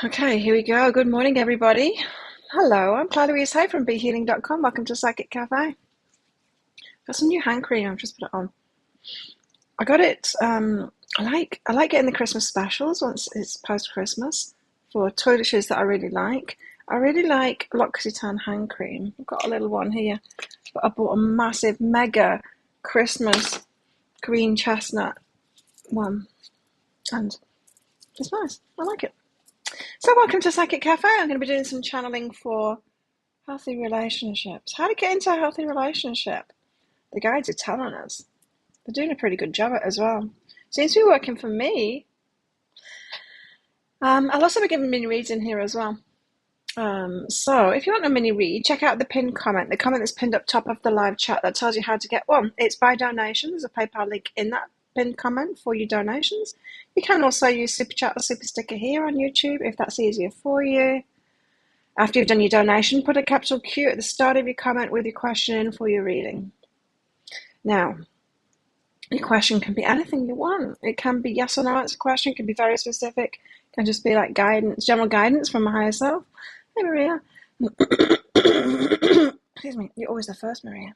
Okay, here we go. Good morning, everybody. Hello, I'm Clara Louise Hay from BeHealing.com. Welcome to Psychic Cafe. Got some new hand cream. I've just put it on. I got it. I like getting the Christmas specials once it's post Christmas for toiletries that I really like. I really like L'Occitane hand cream. I've got a little one here, but I bought a massive, mega Christmas green chestnut one, and it's nice. I like it. So, welcome to Psychic Cafe. I'm going to be doing some channeling for healthy relationships. How to get into a healthy relationship. The guides are telling us. They're doing a pretty good job at it as well. Seems to be working for me. I'll also be giving mini reads in here as well. So if you want a mini read, check out the pinned comment. The comment that's pinned up top of the live chat that tells you how to get one. It's by donation. There's a PayPal link in that pinned comment for your donations. You can also use Super Chat or Super Sticker here on YouTube if that's easier for you. After you've done your donation, put a capital Q at the start of your comment with your question in for your reading. Now, your question can be anything you want. It can be yes or no answer question. It can be very specific. It can just be like guidance, general guidance from my higher self. Hey, Maria. Excuse me. You're always the first, Maria.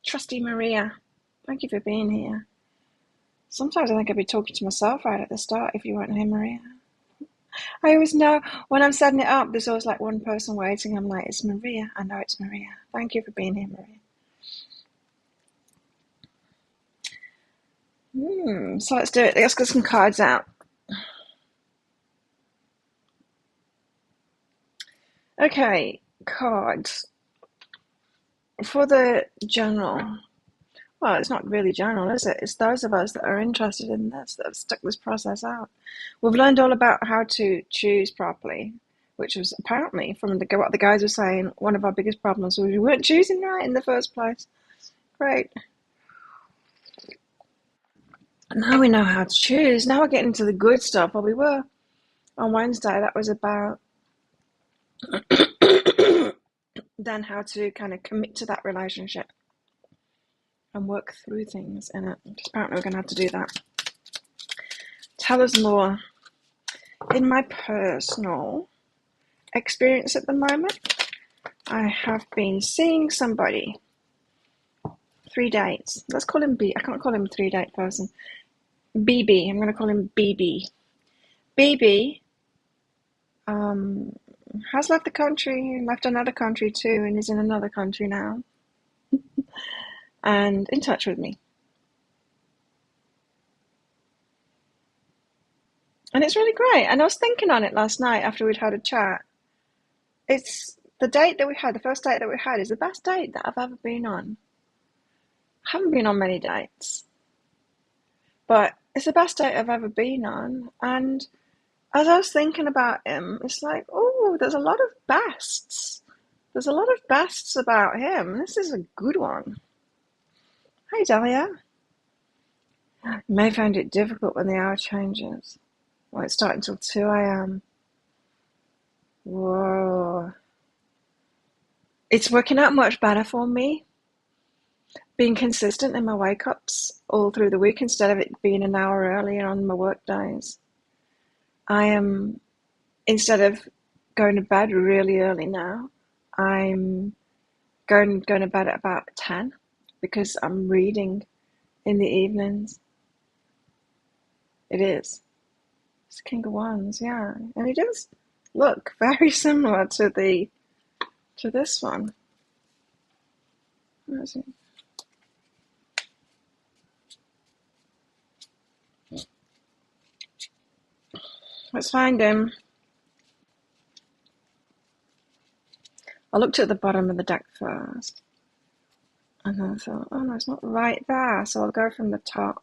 Trusty Maria. Thank you for being here. Sometimes I think I'd be talking to myself right at the start if you weren't here, Maria. I always know when I'm setting it up, there's always like one person waiting. I'm like, it's Maria. I know it's Maria. Thank you for being here, Maria. So let's do it. Let's get some cards out. Okay, cards. For the general. Well, it's not really general, is it? It's those of us that are interested in this, that have stuck this process out. We've learned all about how to choose properly, which was apparently, from what the guys were saying, one of our biggest problems was we weren't choosing right in the first place. Great. Now we know how to choose. Now we're getting to the good stuff. Well, we were on Wednesday. That was about then how to kind of commit to that relationship and work through things in it. Apparently we're going to have to do that. Tell us more. In my personal experience at the moment, I have been seeing somebody. 3 dates. Let's call him B. I can't call him a 3-date person. BB. I'm going to call him BB. BB has left the country, left another country too, and is in another country now, and in touch with me. And it's really great. And I was thinking on it last night after we'd had a chat. It's the date that we had, the first date that we had, is the best date that I've ever been on. I haven't been on many dates, but it's the best date I've ever been on. And as I was thinking about him, it's like, oh, there's a lot of bests. There's a lot of bests about him. This is a good one. Hi, Dahlia. You may find it difficult when the hour changes. Well, it's starting till 2 a.m. Whoa. It's working out much better for me, being consistent in my wake-ups all through the week instead of it being an hour earlier on my work days. I am, instead of going to bed really early now, I'm going to bed at about 10 because I'm reading in the evenings. It is. It's King of Wands, yeah. And it does look very similar to this one. Where is it? Let's find him. I looked at the bottom of the deck first. And then I thought, oh no, it's not right there. So I'll go from the top.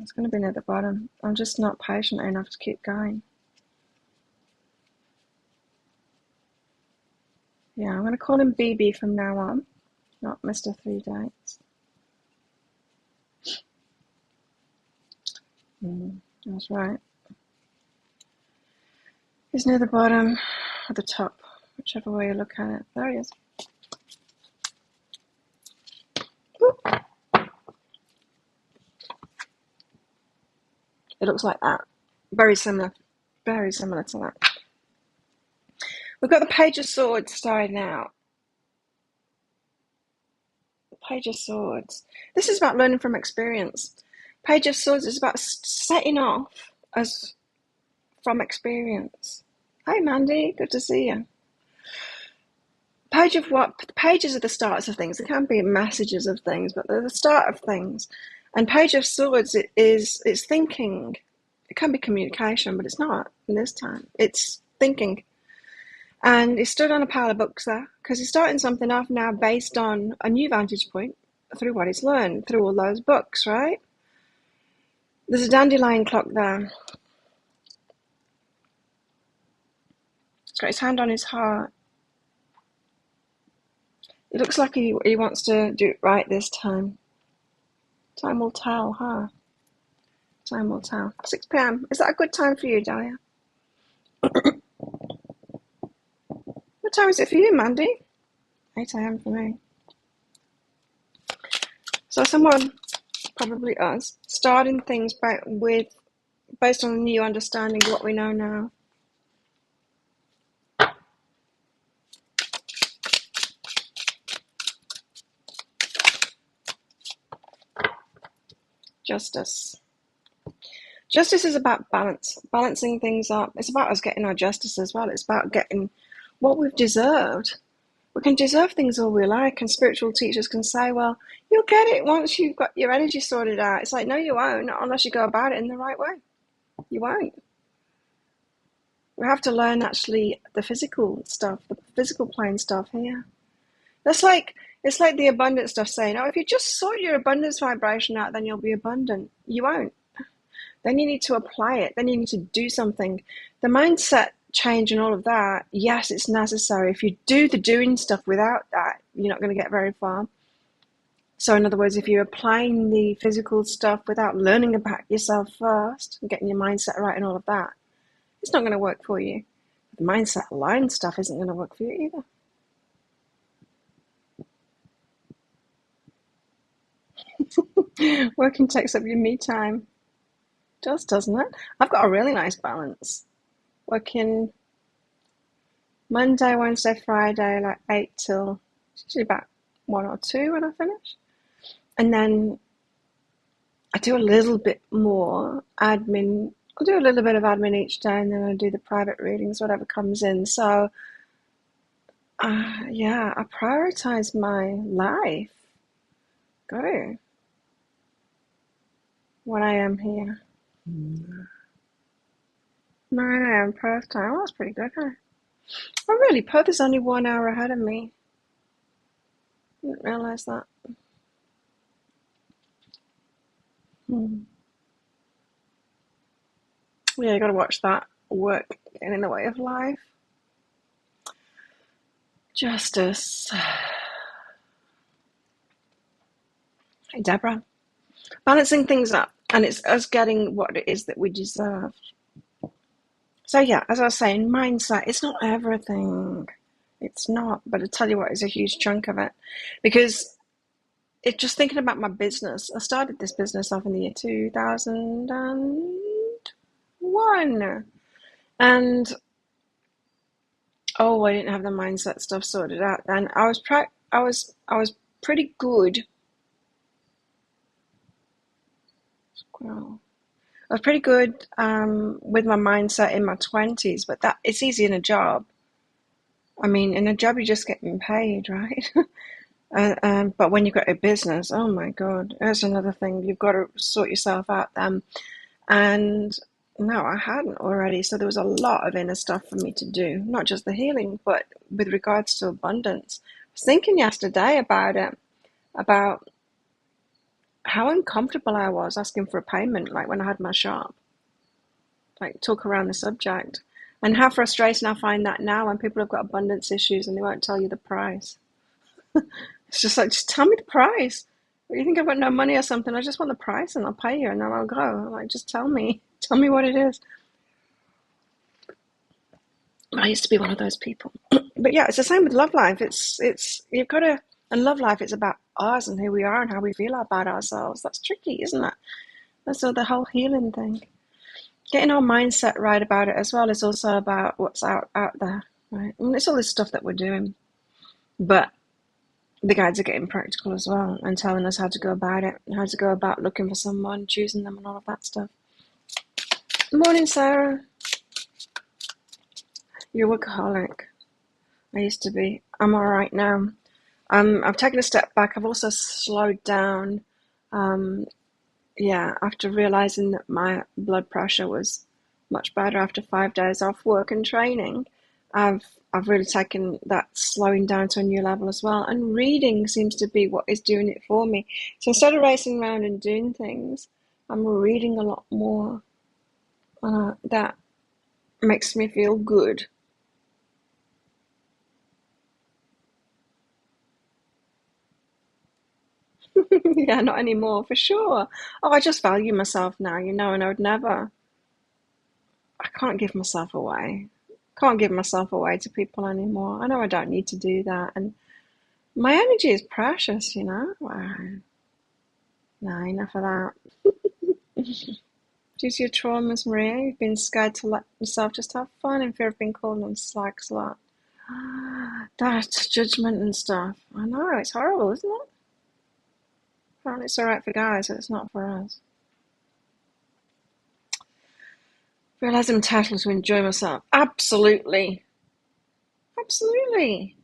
It's going to be near the bottom. I'm just not patient enough to keep going. Yeah, I'm going to call him BB from now on, not Mr. 3 Dates. That's right. He's near the bottom or the top, whichever way you look at it. There he is. Boop. It looks like that. Very similar. very similar to that. We've got the Page of Swords starting out. Page of Swords. This is about learning from experience. Page of Swords is about setting off as from experience. Hi, Mandy. Good to see you. Page of what? Pages are the starts of things. They can be messages of things, but they're the start of things. And Page of Swords it's thinking. It can be communication, but it's not in this time. It's thinking. And he stood on a pile of books there because he's starting something off now based on a new vantage point through what he's learned through all those books, right? There's a dandelion clock there. He's got his hand on his heart. It looks like he wants to do it right this time. Time will tell, huh? Time will tell. 6 p.m. Is that a good time for you, Dahlia? What time is it for you, Mandy? 8 a.m. for me. So someone, probably us, starting things based on a new understanding of what we know now. Justice. Justice is about balance, balancing things up. It's about us getting our justice as well. It's about getting what we've deserved. We can deserve things all we like, and spiritual teachers can say, well, you'll get it once you've got your energy sorted out. It's like, no, you won't, not unless you go about it in the right way. You won't. We have to learn actually the physical stuff, the physical plane stuff here. It's like the abundant stuff saying, oh, if you just sort your abundance vibration out, then you'll be abundant. You won't. Then you need to apply it. Then you need to do something. The mindset change and all of that, yes, it's necessary. If you do the doing stuff without that, you're not going to get very far. So in other words, if you're applying the physical stuff without learning about yourself first and getting your mindset right and all of that, it's not going to work for you. The mindset aligned stuff isn't going to work for you either. Working takes up your me time. Does, doesn't it? I've got a really nice balance. Working Monday, Wednesday, Friday, like 8 till usually about 1 or 2 when I finish. And then I do a little bit more admin. I'll do a little bit of admin each day, and then I do the private readings, whatever comes in. So, yeah, I prioritize my life. Got to. When I am here. 9 a.m. Perth time. Well, that's pretty good, huh? Oh, really? Perth is only 1 hour ahead of me. Didn't realize that. Yeah, you got to watch that work getting in the way of life. Justice. Hey, Deborah. Balancing things up, and it's us getting what it is that we deserve. So yeah, as I was saying, mindset, it's not everything. It's not, but I tell you what, it's a huge chunk of it. Because it's just thinking about my business. I started this business off in the year 2001. And I didn't have the mindset stuff sorted out then. I was pretty good. Well, I was pretty good with my mindset in my 20s, but that it's easy in a job. I mean, in a job you're just getting paid, right? But when you've got a business, oh my God, that's another thing. You've got to sort yourself out then. And no, I hadn't already. So there was a lot of inner stuff for me to do, not just the healing, but with regards to abundance. I was thinking yesterday about it, about how uncomfortable I was asking for a payment, like when I had my shop, like talk around the subject, and how frustrating I find that now when people have got abundance issues and they won't tell you the price. It's just like, just tell me the price. You think I've got no money or something? I just want the price and I'll pay you and then I'll go. Like, just tell me what it is. I used to be one of those people. But yeah, it's the same with love life. It's you've got to, and love life, it's about us and who we are and how we feel about ourselves. That's tricky, isn't it? That's the whole healing thing. getting our mindset right about it as well is also about what's out there, right? And it's all this stuff that we're doing, but the guides are getting practical as well and telling us how to go about it, how to go about looking for someone, choosing them, and all of that stuff. Morning, Sarah. You're a workaholic. I used to be. I'm all right now. I've taken a step back. I've also slowed down. Yeah, after realizing that my blood pressure was much better after 5 days off work and training, I've I've really taken that slowing down to a new level as well. And reading seems to be what is doing it for me. So instead of racing around and doing things, I'm reading a lot more. That makes me feel good. Yeah, not anymore, for sure. Oh, I just value myself now, and I would never, I can't give myself away. Can't give myself away to people anymore. I know I don't need to do that. And my energy is precious. Wow. No, enough of that. Due to your traumas, Maria, you've been scared to let yourself just have fun in fear of being called on slags a lot. That's judgment and stuff. I know, it's horrible, isn't it? Apparently it's alright for guys, but it's not for us. Realize I'm entitled to enjoy myself. Absolutely. Absolutely.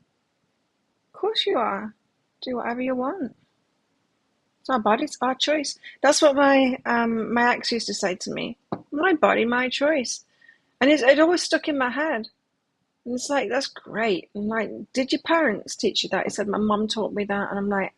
Of course you are. Do whatever you want. It's our body, it's our choice. That's what my ex used to say to me. My body, my choice. And it always stuck in my head. And it's like, that's great. And like, did your parents teach you that? He said, my mum taught me that. And I'm like,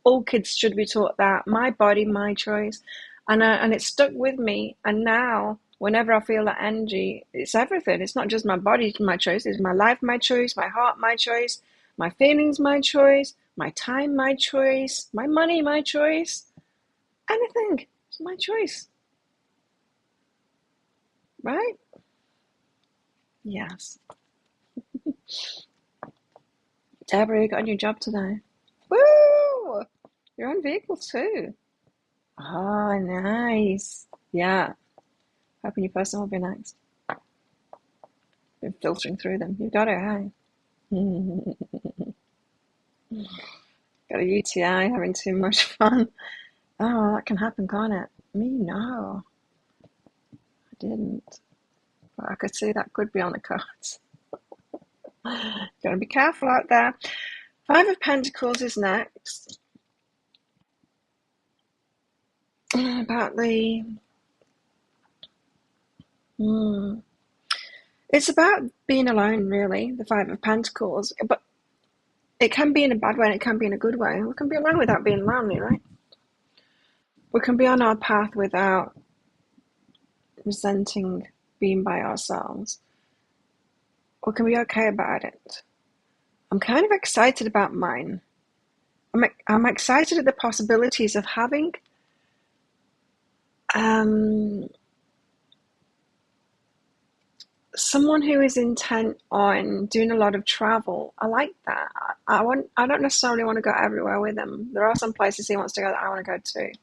all kids should be taught that. My body, my choice. And it stuck with me. And now, whenever I feel that energy, it's everything. It's not just my body, my choice. It's my life, my choice. My heart, my choice. My feelings, my choice. My time, my choice. My money, my choice. Anything. It's my choice. Right? Yes. Deborah, you got a new job today. Woo! Your own vehicle too. Oh, nice. Yeah. Hoping your person will be next. Been filtering through them. You got it, hey? Got a UTI, having too much fun. Oh, that can happen, can't it? Me, no. I didn't. But I could see that could be on the cards. Gotta be careful out there. Five of Pentacles is next. About the... It's about being alone, really, the Five of Pentacles. But it can be in a bad way and it can be in a good way. We can be alone without being lonely, right? We can be on our path without resenting being by ourselves. We can be okay about it. I'm kind of excited about mine. I'm excited at the possibilities of having someone who is intent on doing a lot of travel. I like that. I don't necessarily want to go everywhere with him. There are some places he wants to go that I want to go to.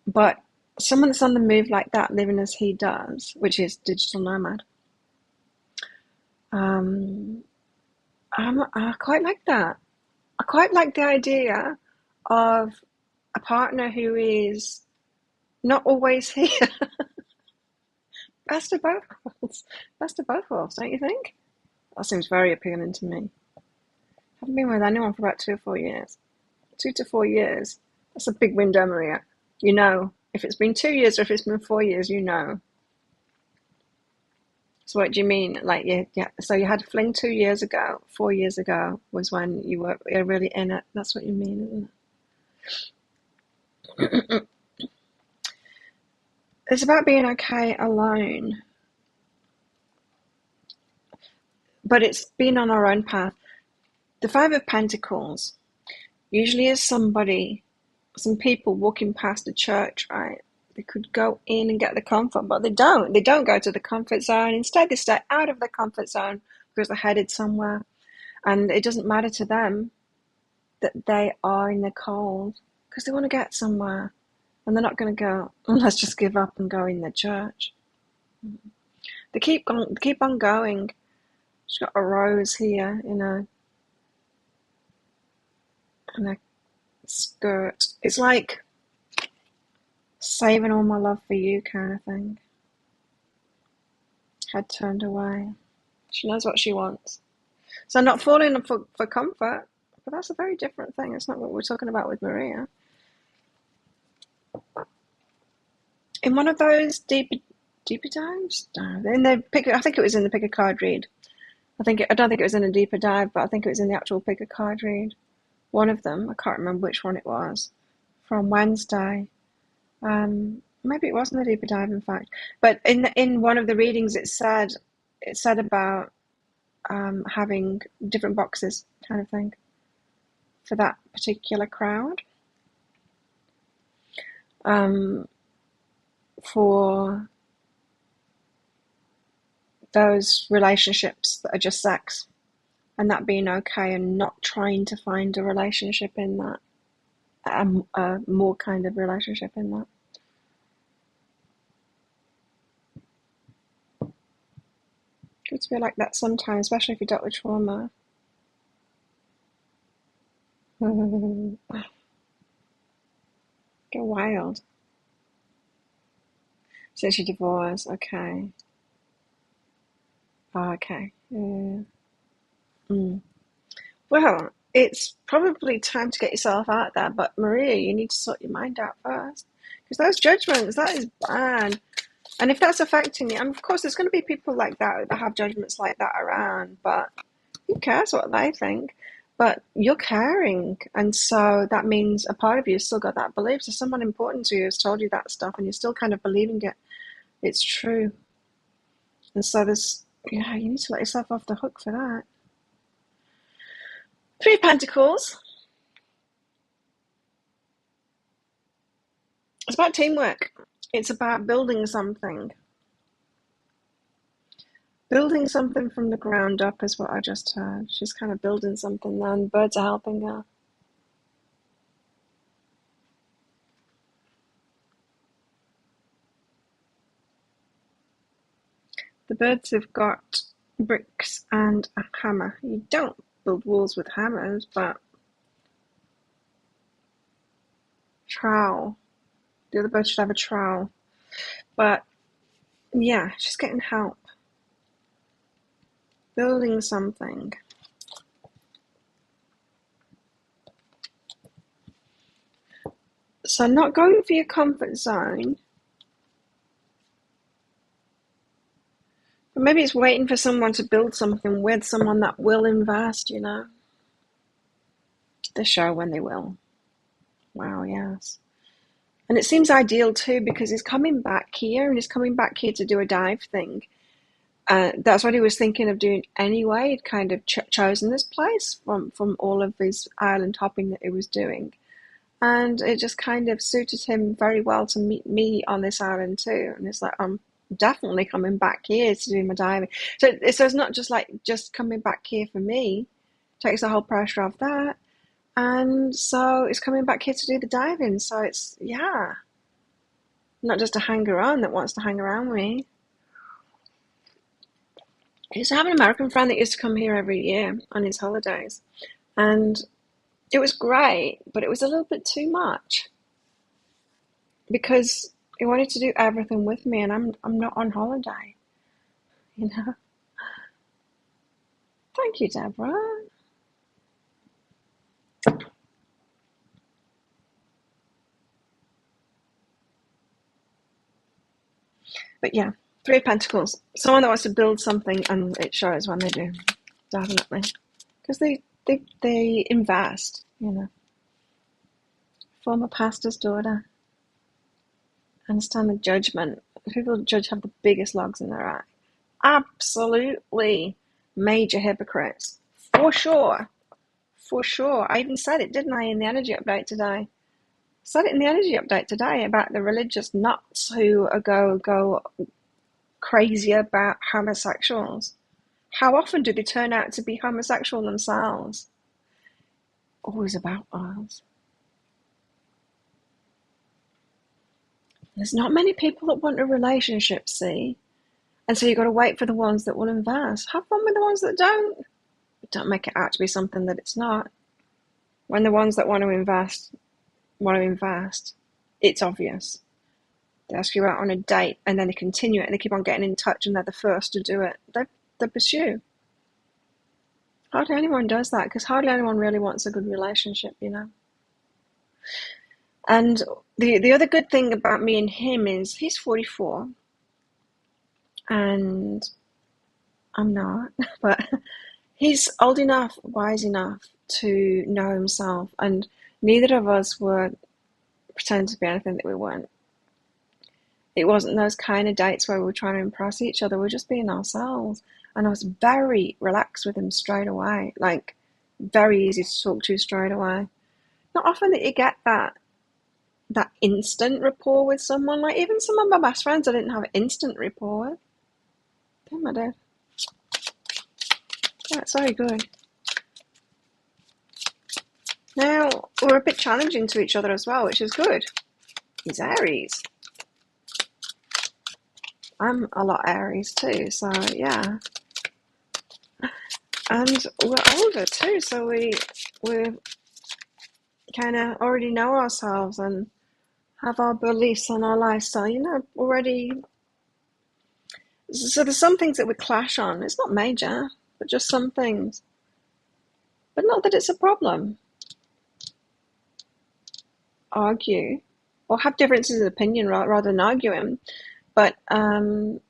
But someone that's on the move like that, living as he does, which is digital nomad, I quite like that. I quite like the idea of a partner who is not always here. Best of both worlds. Best of both worlds, don't you think? That seems very appealing to me. Haven't been with anyone for about 2 or 4 years. 2 to 4 years. That's a big window, Maria. You know, if it's been 2 years or if it's been 4 years, you know. So what do you mean? Like, yeah. So you had a fling 2 years ago. 4 years ago was when you were really in it. That's what you mean, isn't it? It's about being okay alone. But it's been on our own path. The Five of Pentacles usually is some people walking past a church, right? They could go in and get the comfort, but they don't. They don't go to the comfort zone. Instead, they stay out of the comfort zone because they're headed somewhere. And it doesn't matter to them that they are in the cold because they want to get somewhere. and they're not going to go, let's just give up and go in the church. They keep on going. She's got a rose here in a skirt. It's like saving all my love for you kind of thing. Head turned away. She knows what she wants. So not falling for comfort, but that's a very different thing. It's not what we're talking about with Maria. In one of those deeper dives? I think it was in the pick a card read. I don't think it was in a deeper dive, but I think it was in the actual pick a card read. One of them, I can't remember which one it was, from Wednesday. Maybe it wasn't the deeper dive, in fact. But in one of the readings, it said about having different boxes, kind of thing, for that particular crowd. For those relationships that are just sex, and that being okay, and not trying to find a relationship in that, a more kind of relationship in that. Good to be like that sometimes, especially if you dealt with trauma. Go wild. Since you divorced, okay. Oh, okay. Yeah. Well, it's probably time to get yourself out there, but Maria, you need to sort your mind out first. Because those judgments, that is bad. And if that's affecting you, and of course there's going to be people like that have judgments like that around, but who cares what they think? But you're caring, and so that means a part of you has still got that belief. So someone important to you has told you that stuff, and you're still kind of believing it. It's true. And so you need to let yourself off the hook for that. 3 of Pentacles. It's about teamwork. It's about building something. Building something from the ground up is what I just heard. She's kind of building something there, and birds are helping her. The birds have got bricks and a hammer. You don't build walls with hammers, but trowel. The other bird should have a trowel. But yeah, she's getting help. Building something. So not going for your comfort zone. But maybe it's waiting for someone to build something with someone that will invest, They show when they will. Wow, yes. And it seems ideal too, because he's coming back here, and he's coming back here to do a dive thing. That's what he was thinking of doing anyway. He'd kind of chosen this place from all of his island hopping that he was doing. And it just kind of suited him very well to meet me on this island too. And it's like, I'm definitely coming back here to do my diving. So it's not just coming back here for me. Takes the whole pressure off that. And so it's coming back here to do the diving. So it's, not just a hanger-on that wants to hang around with me. I used to have an American friend that used to come here every year on his holidays. And it was great, but it was a little bit too much. Because he wanted to do everything with me, and I'm not on holiday. Thank you, Deborah. But yeah, 3 of Pentacles. Someone that wants to build something, and it shows when they do, definitely. Because they invest, Former pastor's daughter. Understand the judgment. People judge have the biggest logs in their eye. Absolutely major hypocrites. For sure. For sure. I even said it, didn't I, in the energy update today? Said it in the energy update today about the religious nuts who go crazy about homosexuals. How often do they turn out to be homosexual themselves? Always about us. There's not many people that want a relationship, see? And so you've got to wait for the ones that will invest. Have fun with the ones that don't. But don't make it out to be something that it's not. When the ones that want to invest, it's obvious. They ask you out on a date and then they continue it and they keep on getting in touch and they're the first to do it. They pursue. Hardly anyone does that because hardly anyone really wants a good relationship, you know. And the other good thing about me and him is he's 44 and I'm not, but he's old enough, wise enough to know himself, and neither of us were pretending to be anything that we weren't. It wasn't those kind of dates where we were trying to impress each other. We were just being ourselves. And I was very relaxed with him straight away. Like, very easy to talk to straight away. Not often that you get that instant rapport with someone. Like, even some of my best friends I didn't have instant rapport with. Damn, I did. Yeah, it's very good. Now, we're a bit challenging to each other as well, which is good. He's Aries. I'm a lot Aries too, so yeah. And we're older too, so we kind of already know ourselves and have our beliefs and our lifestyle, you know, already. So there's some things that we clash on. It's not major, but just some things. But not that it's a problem. Argue or have differences of opinion rather than arguing. But I mean,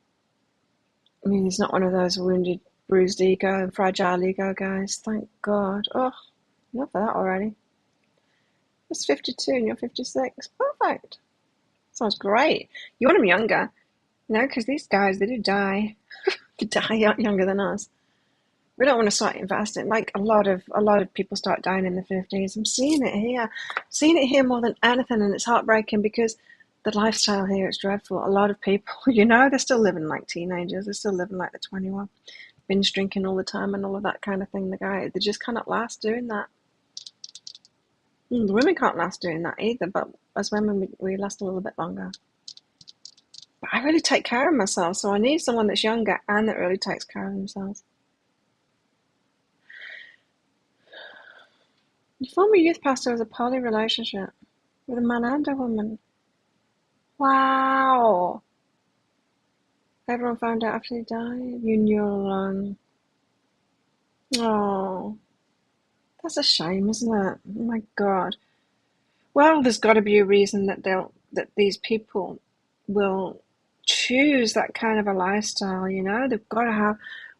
he's not one of those wounded, bruised ego, fragile ego guys. Thank God. Oh, enough of that already. It's 52 and you're 56. Perfect. Sounds great. You want them younger, you know, because these guys, they do die. They die younger than us. We don't want to start investing. Like a lot of people start dying in the 50s. I'm seeing it here. I'm seeing it here more than anything, and it's heartbreaking because the lifestyle here is dreadful. A lot of people, you know, they're still living like teenagers. They're still living like they're 21. Binge drinking all the time and all of that kind of thing. They just cannot last doing that. The women can't last doing that either, but as women, we last a little bit longer. But I really take care of myself, so I need someone that's younger and that really takes care of themselves. Your former youth pastor was a poly relationship with a man and a woman. Wow. Everyone found out after he died. You knew all along. Oh, that's a shame, isn't it? Oh my God. Well, there's got to be a reason that these people will choose that kind of a lifestyle, you know? They've got to have.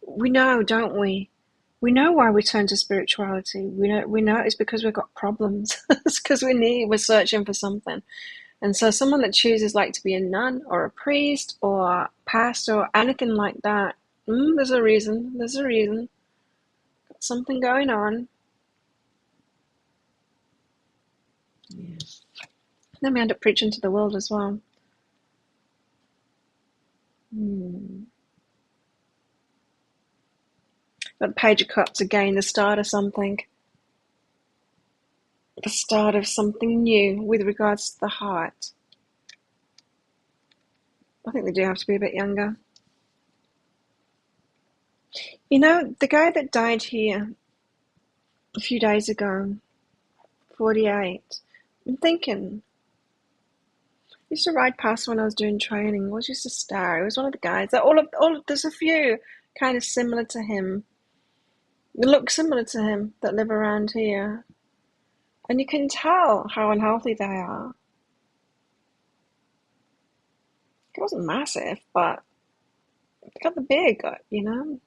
We know, don't we? We know why we turn to spirituality. We know it's because we've got problems. It's because we're searching for something. And so someone that chooses like to be a nun or a priest or a pastor or anything like that, there's a reason. There's a reason. Got something going on. Yeah. Then we end up preaching to the world as well. But the Page of Cups, again, the start of something. The start of something new with regards to the heart. I think they do have to be a bit younger. You know, the guy that died here a few days ago, 48, I'm thinking, I used to ride past when I was doing training. It was just a star. It was one of the guys. There's a few kind of similar to him. They look similar to him that live around here. And you can tell how unhealthy they are. It wasn't massive, but they got the big, you know.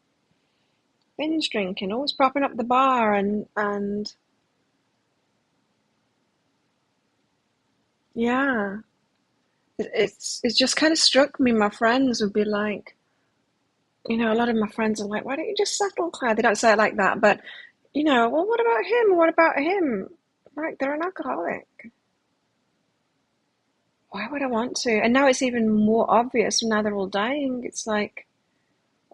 Binge drinking, always propping up the bar and yeah. It's just kind of struck me. My friends would be like, you know, a lot of my friends are like, why don't you just settle, Claire? They don't say it like that, but, you know, well, what about him? What about him? Like, they're an alcoholic. Why would I want to? And now it's even more obvious now they're all dying. It's like,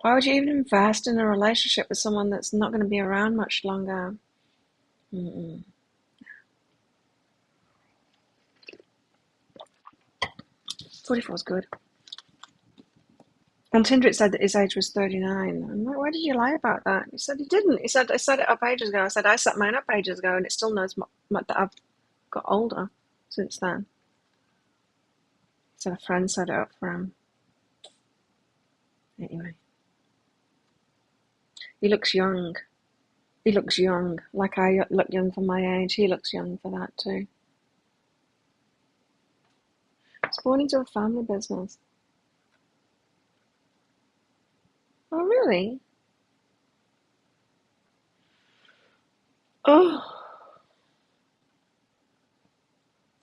why would you even invest in a relationship with someone that's not going to be around much longer? Mm-mm. 44 is good. On Tinder, it said that his age was 39. I'm like, why did you lie about that? He said he didn't. He said, I set it up ages ago. I said, I set mine up ages ago, and it still knows that I've got older since then. He said a friend set it up for him. Anyway. He looks young. He looks young. Like I look young for my age. He looks young for that too. He's born into a family business. Oh, really? Oh,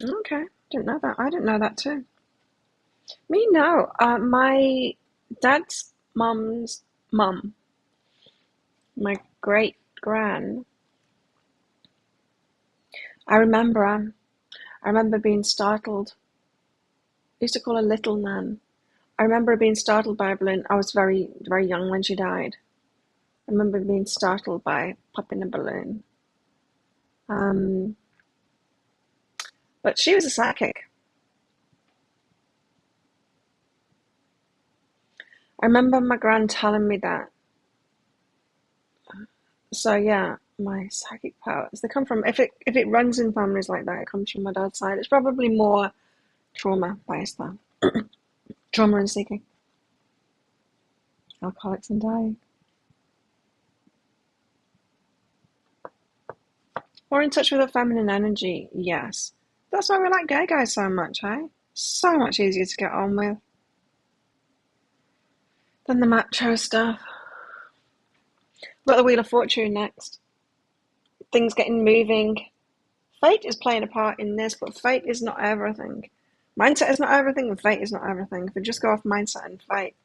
okay. Didn't know that. I didn't know that too. Me, no. My dad's mum's mum, my great gran. I remember. I remember being startled. I used to call her Little Nan. I remember being startled by a balloon. I was very, very young when she died. I remember being startled by popping a balloon. Um, but she was a psychic. I remember my gran telling me that. So yeah, my psychic powers. They come from if it runs in families like that, it comes from my dad's side. It's probably more trauma based though. Trauma and seeking. Alcoholics and dying. Or in touch with a feminine energy, yes. That's why we like gay guys so much, eh? So much easier to get on with than the macho stuff. Got the Wheel of Fortune next. Things getting moving. Fate is playing a part in this, but fate is not everything. Mindset is not everything, and fate is not everything. If we just go off mindset and fate,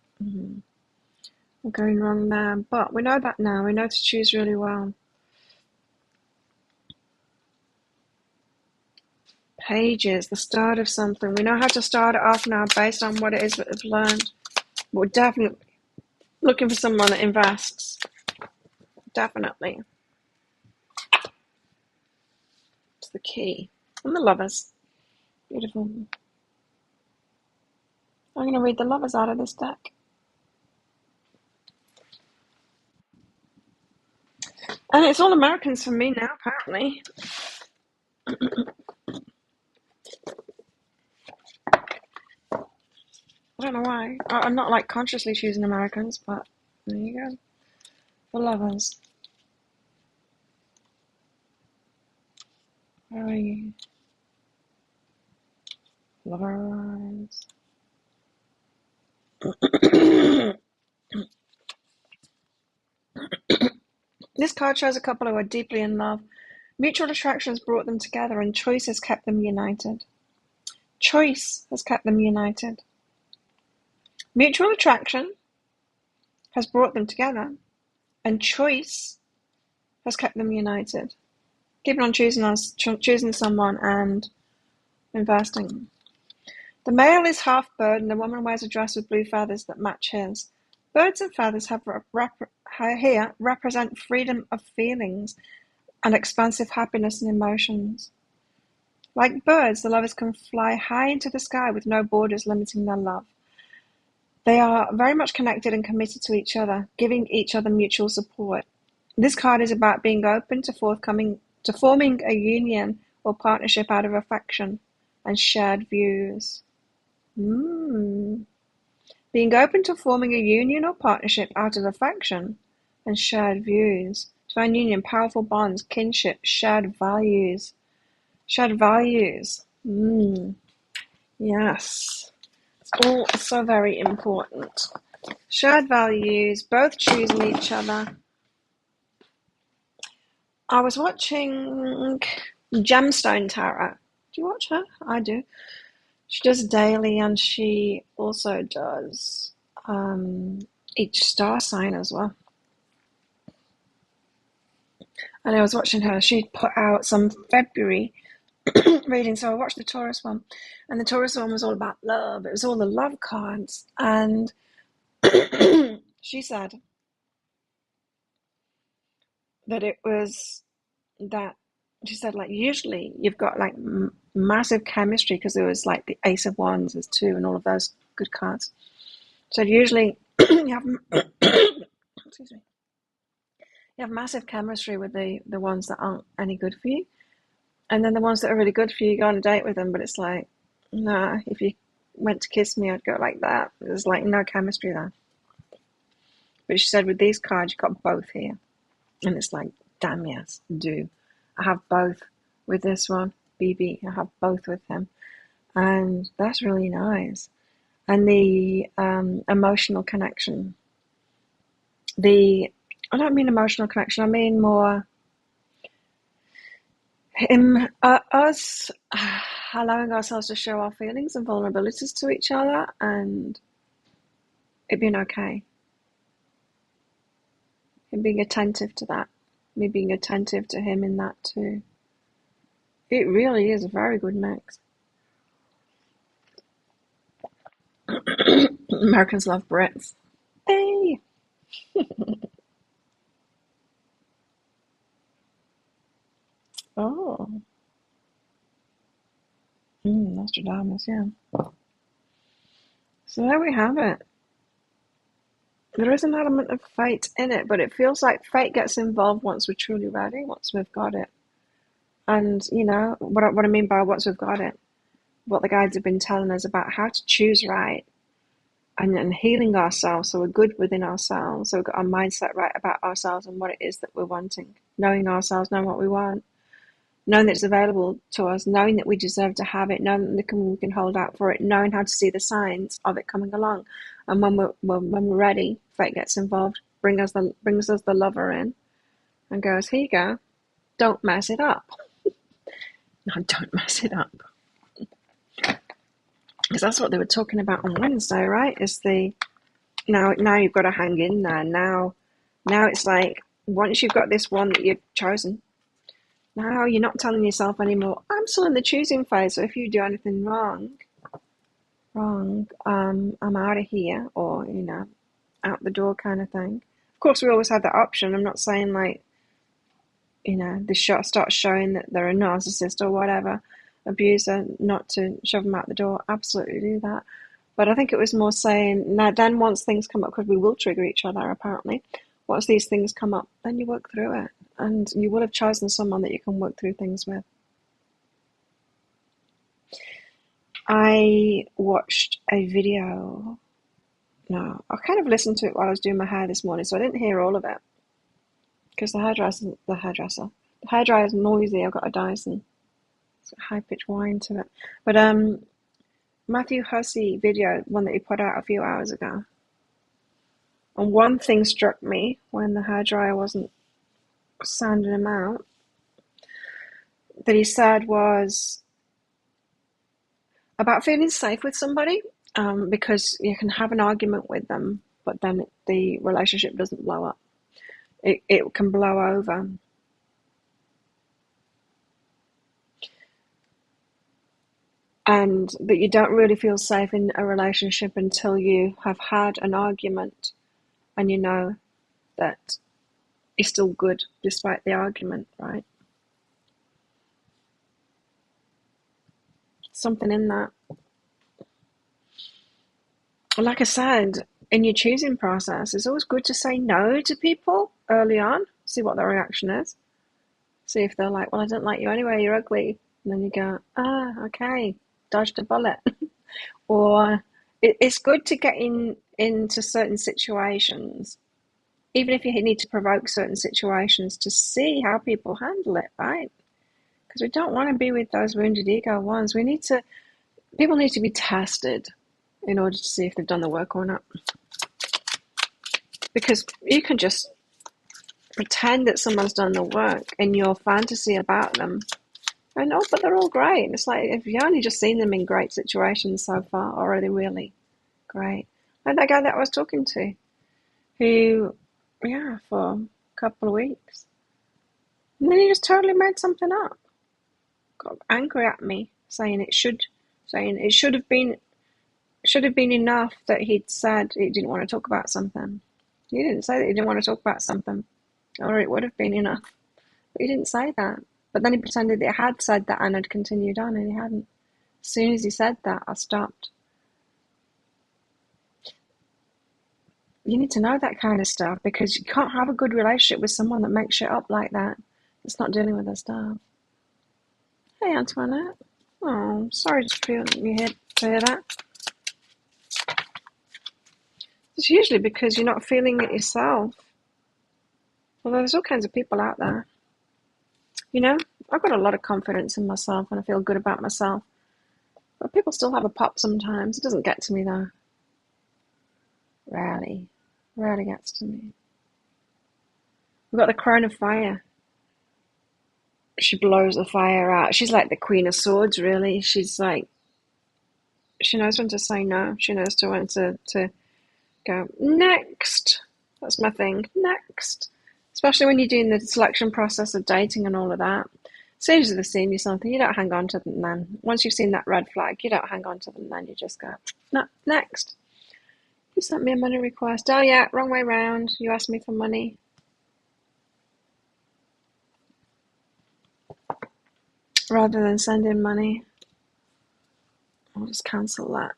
we're going wrong there. But we know that now. We know to choose really well. Pages, the start of something. We know how to start it off now based on what it is that we've learned. But we're definitely looking for someone that invests. Definitely. It's the key. And the Lovers. Beautiful. I'm going to read the Lovers out of this deck. And it's all Americans for me now, apparently. I don't know why. I'm not like consciously choosing Americans, but there you go. The Lovers. Where are you? Lovers. This card shows a couple who are deeply in love. Mutual attraction has brought them together, and choice has kept them united. Choice has kept them united. Mutual attraction has brought them together, and choice has kept them united. Keeping on choosing someone and investing. The male is half bird, and the woman wears a dress with blue feathers that match his. Birds and feathers here represent freedom of feelings and expansive happiness and emotions. Like birds, the lovers can fly high into the sky with no borders limiting their love. They are very much connected and committed to each other, giving each other mutual support. This card is about being open to forming a union or partnership out of affection and shared views. Being open to forming a union or partnership out of affection and shared views. Divine union, powerful bonds, kinship, shared values. Shared values. Yes. It's all so very important. Shared values, both choosing each other. I was watching Gemstone Tarot. Do you watch her? I do. She does daily, and she also does each star sign as well. And I was watching her. She put out some February reading, so I watched the Taurus one. And the Taurus one was all about love. It was all the love cards. And she said that it was that, she said, like, usually you've got like massive chemistry because there was like the Ace of Wands, there's two, and all of those good cards. So usually you have excuse me, you have massive chemistry with the ones that aren't any good for you, and then the ones that are really good for you, you go on a date with them, but it's like, nah, if you went to kiss me, I'd go like that. There's like no chemistry there. But she said with these cards, you've got both here, and it's like, damn yes, do. I have both with this one, BB. I have both with him, and that's really nice. And the emotional connection. I don't mean emotional connection. I mean more him, us allowing ourselves to show our feelings and vulnerabilities to each other, and it being okay. Him being attentive to that. Me being attentive to him in that too. It really is a very good mix. Americans love Brits. Hey! Oh. Nostradamus, yeah. So there we have it. There is an element of fate in it, but it feels like fate gets involved once we're truly ready, once we've got it. And, you know, what I mean by once we've got it, what the guides have been telling us about how to choose right and healing ourselves so we're good within ourselves, so we've got our mindset right about ourselves and what it is that we're wanting, knowing ourselves, knowing what we want, knowing that it's available to us, knowing that we deserve to have it, knowing that we can hold out for it, knowing how to see the signs of it coming along. And when we're ready, fate gets involved, brings us the lover in and goes, here you go, don't mess it up. No, don't mess it up. Because that's what they were talking about on Wednesday, right? Is now you've got to hang in there. Now it's like, once you've got this one that you've chosen, now you're not telling yourself anymore, I'm still in the choosing phase, so if you do anything wrong, I'm out of here, or, you know, out the door kind of thing. Of course, we always have that option. I'm not saying, like, you know, they start showing that they're a narcissist or whatever, abuser, not to shove them out the door. Absolutely do that. But I think it was more saying, now then once things come up, because we will trigger each other apparently, once these things come up, then you work through it. And you will have chosen someone that you can work through things with. I watched a video. No, I kind of listened to it while I was doing my hair this morning, so I didn't hear all of it. Because the hairdryer is noisy. I've got a Dyson. It's got high-pitched whine to it. But Matthew Hussey video, one that he put out a few hours ago. And one thing struck me when the hairdryer wasn't sanding him out, that he said was about feeling safe with somebody, because you can have an argument with them, but then the relationship doesn't blow up. It can blow over. And that you don't really feel safe in a relationship until you have had an argument and you know that you're still good despite the argument, right? Something in that. Like I said, in your choosing process, it's always good to say no to people early on, see what their reaction is. See if they're like, well, I don't like you anyway, you're ugly. And then you go, okay, dodged a bullet. Or it's good to get into certain situations, even if you need to provoke certain situations, to see how people handle it, right? Because we don't want to be with those wounded ego ones. People need to be tested in order to see if they've done the work or not. Because you can just pretend that someone's done the work in your fantasy about them, and but they're all great. It's like, if you've only just seen them in great situations so far, or are they really great? Like that guy that I was talking to, who, for a couple of weeks, and then he just totally made something up. Got angry at me, saying it should have been enough that he'd said he didn't want to talk about something. He didn't say that he didn't want to talk about something, or it would have been enough. But he didn't say that. But then he pretended that he had said that and had continued on, and he hadn't. As soon as he said that, I stopped. You need to know that kind of stuff, because you can't have a good relationship with someone that makes shit up like that. It's not dealing with their stuff. Hey, Antoinette. Oh, sorry to hear that. It's usually because you're not feeling it yourself. Although there's all kinds of people out there. You know, I've got a lot of confidence in myself and I feel good about myself. But people still have a pop sometimes. It doesn't get to me though. Rarely. Rarely gets to me. We've got the Crown of Fire. She blows the fire out. She's like the Queen of Swords, really. She's like, she knows when to say no. She knows when to go, next. That's my thing. Next. Especially when you're doing the selection process of dating and all of that. As soon as they've seen you something, you don't hang on to them then. Once you've seen that red flag, you don't hang on to them then. You just go, no, next. You sent me a money request. Oh yeah, wrong way round. You asked me for money. Rather than sending money. I'll just cancel that.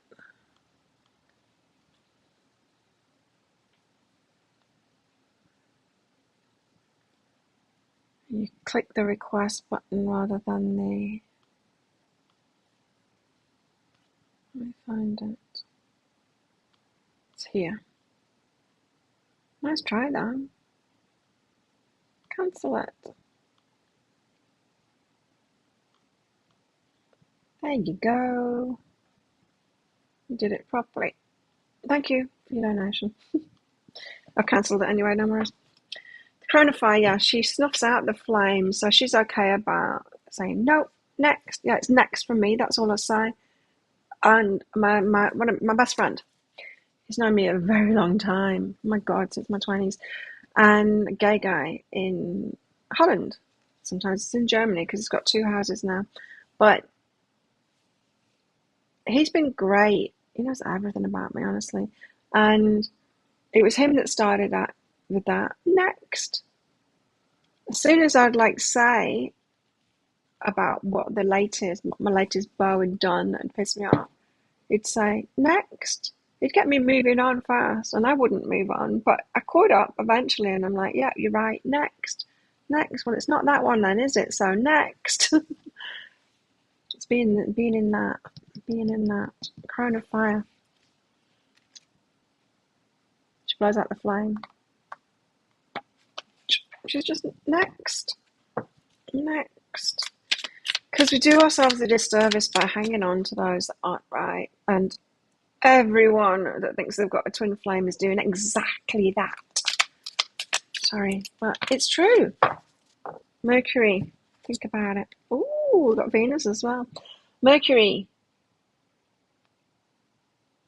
You click the request button rather than the... Let me find it. It's here. Let's try that. Cancel it. There you go. You did it properly. Thank you for your donation. I've cancelled it anyway, no worries. The Crown of Fire, yeah, she snuffs out the flame, so she's okay about saying, no, next. Yeah, it's next from me, that's all I say. And my best friend, he's known me a very long time. Oh my God, since my 20s. And a gay guy in Holland. Sometimes it's in Germany because he's got 2 houses now. But he's been great. He knows everything about me, honestly. And it was him that started that with that. Next. As soon as I'd like say about what my latest beau had done and pissed me off, he'd say, next. He'd get me moving on fast, and I wouldn't move on. But I caught up eventually, and I'm like, yeah, you're right, next. Next. Well, it's not that one then, is it? So next. It's being in that Crown of Fire. She blows out the flame. She's just next. Because we do ourselves a disservice by hanging on to those that aren't right. And everyone that thinks they've got a twin flame is doing exactly that. Sorry, but it's true. Mercury. Think about it. Ooh, we've got Venus as well. Mercury.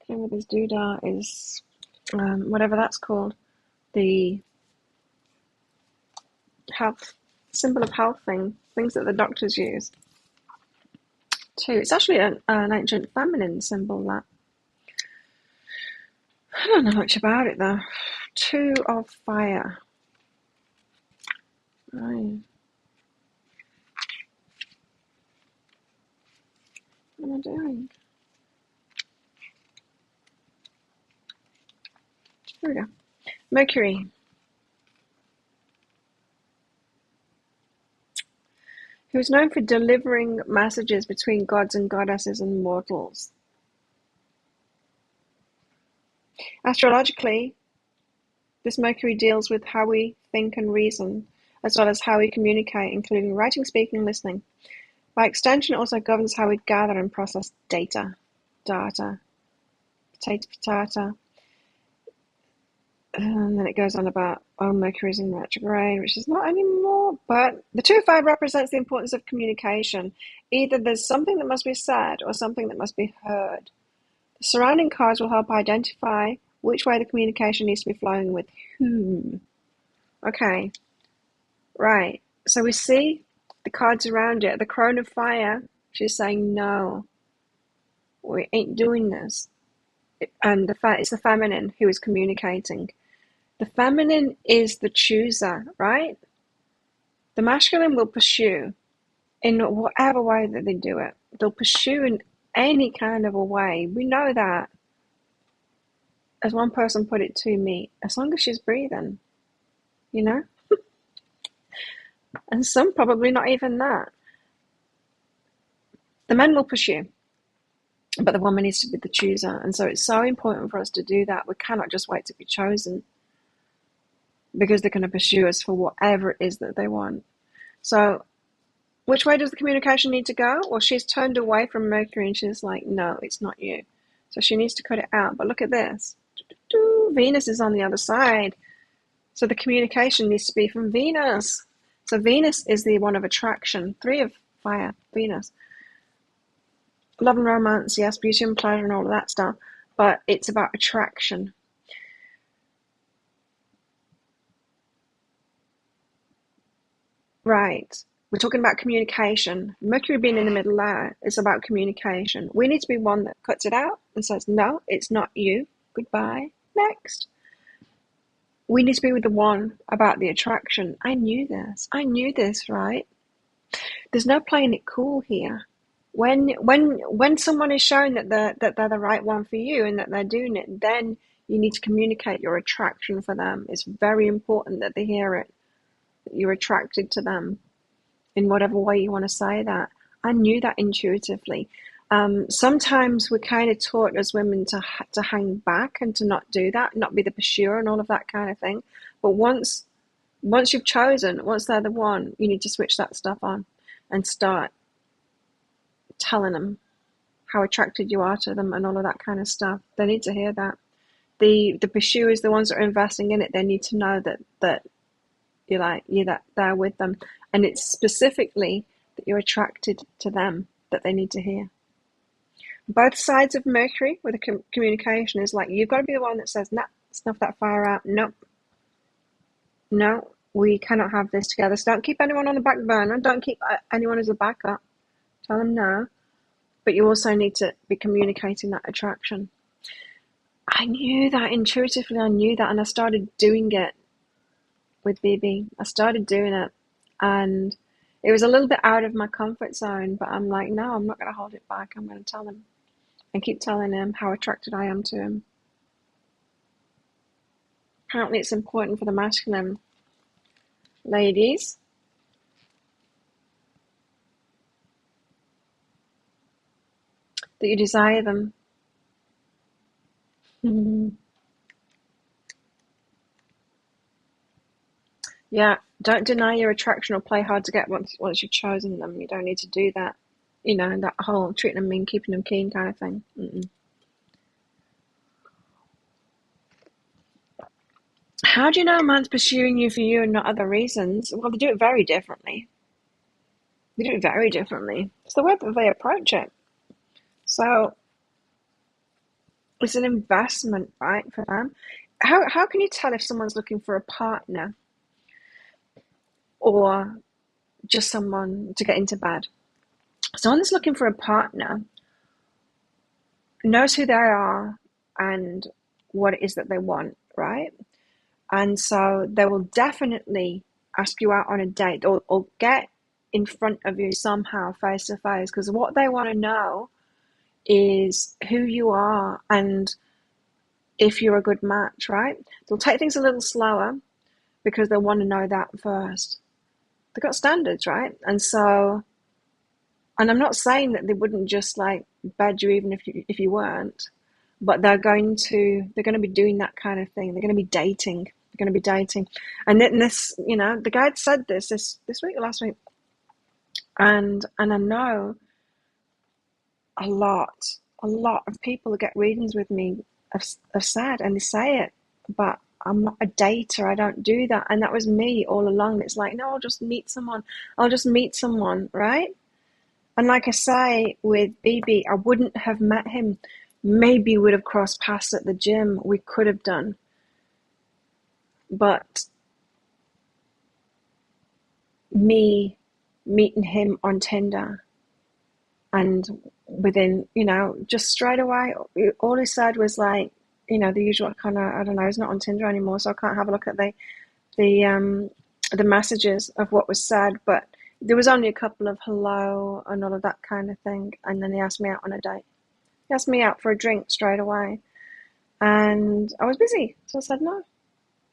Okay, with his doodah is whatever that's called. The health symbol of health things that the doctors use. Too. It's actually an ancient feminine symbol, that. I don't know much about it though. 2 of Fire. Right. What am I doing? Here we go. Mercury. He was known for delivering messages between gods and goddesses and mortals. Astrologically, this Mercury deals with how we think and reason, as well as how we communicate, including writing, speaking, and listening. By extension, it also governs how we gather and process data. Potato. And then it goes on about, Mercury's in retrograde, which is not anymore. But the 2-5 represents the importance of communication. Either there's something that must be said or something that must be heard. The surrounding cards will help identify which way the communication needs to be flowing with whom. Okay. Right. So we see the cards around it. The Crown of Fire, she's saying, no, we ain't doing this. And it's the feminine who is communicating. The feminine is the chooser, right? The masculine will pursue. in whatever way that they do it. They'll pursue in any kind of a way. We know that, as one person put it to me, as long as she's breathing, you know? And some probably not even that. The men will pursue, but the woman needs to be the chooser. And so it's so important for us to do that. We cannot just wait to be chosen, because they're going to pursue us for whatever it is that they want. So which way does the communication need to go? Well, she's turned away from Mercury and she's like, no, it's not you. So she needs to cut it out. But look at this. Venus is on the other side. So the communication needs to be from Venus. So Venus is the one of attraction. 3 of fire, Venus. Love and romance, yes, beauty and pleasure and all of that stuff. But it's about attraction. Right. We're talking about communication. Mercury being in the middle there is about communication. We need to be one that cuts it out and says, no, it's not you. Goodbye. Next. We need to be with the one about the attraction. I knew this, right? There's no playing it cool here. When someone is showing that they're the right one for you and that they're doing it, then you need to communicate your attraction for them. It's very important that they hear it, that you're attracted to them in whatever way you want to say that. I knew that intuitively. Sometimes we're kind of taught as women to hang back and to not do that, not be the pursuer and all of that kind of thing. But once you've chosen, once they're the one, you need to switch that stuff on and start telling them how attracted you are to them and all of that kind of stuff. They need to hear that. The pursuers, the ones that are investing in it, they need to know that you're there with them, and it's specifically that you're attracted to them that they need to hear. Both sides of Mercury with a communication is like, you've got to be the one that says, nah, snuff that fire out. Nope. No, we cannot have this together. So don't keep anyone on the back burner. Don't keep anyone as a backup. Tell them no. But you also need to be communicating that attraction. I knew that intuitively. I knew that, and I started doing it with BB. I started doing it, and it was a little bit out of my comfort zone, but I'm like, no, I'm not going to hold it back. I'm going to tell him and keep telling him how attracted I am to him. Apparently it's important for the masculine. Ladies, that you desire them. Yeah, don't deny your attraction or play hard to get once you've chosen them. You don't need to do that. You know, that whole treating them mean, keeping them keen kind of thing. How do you know a man's pursuing you for you and not other reasons? Well, they do it very differently. They do it very differently. It's the way that they approach it. So it's an investment, right, for them. How can you tell if someone's looking for a partner or just someone to get into bed? Someone that's looking for a partner knows who they are and what it is that they want, right? And so they will definitely ask you out on a date or get in front of you somehow face to face, because what they want to know is who you are and if you're a good match, right? They'll take things a little slower because they want to know that first. They've got standards, right? And so, and I'm not saying that they wouldn't just like bed you even if you weren't, but they're going to be doing that kind of thing. They're going to be dating. They're going to be dating. And then this, you know, the guy said this week or last week, and I know a lot of people that get readings with me have said, and they say it, but I'm not a dater. I don't do that. And that was me all along. It's like, no, I'll just meet someone, right? And like I say, with BB, I wouldn't have met him. Maybe would have crossed paths at the gym. We could have done. But me meeting him on Tinder, and within, you know, just straight away, all he said was like, you know, the usual kind of, I don't know, he's not on Tinder anymore, so I can't have a look at the messages of what was said, but There was only a couple of hello and all of that kind of thing. And then he asked me out on a date. He asked me out for a drink straight away. And I was busy, so I said no.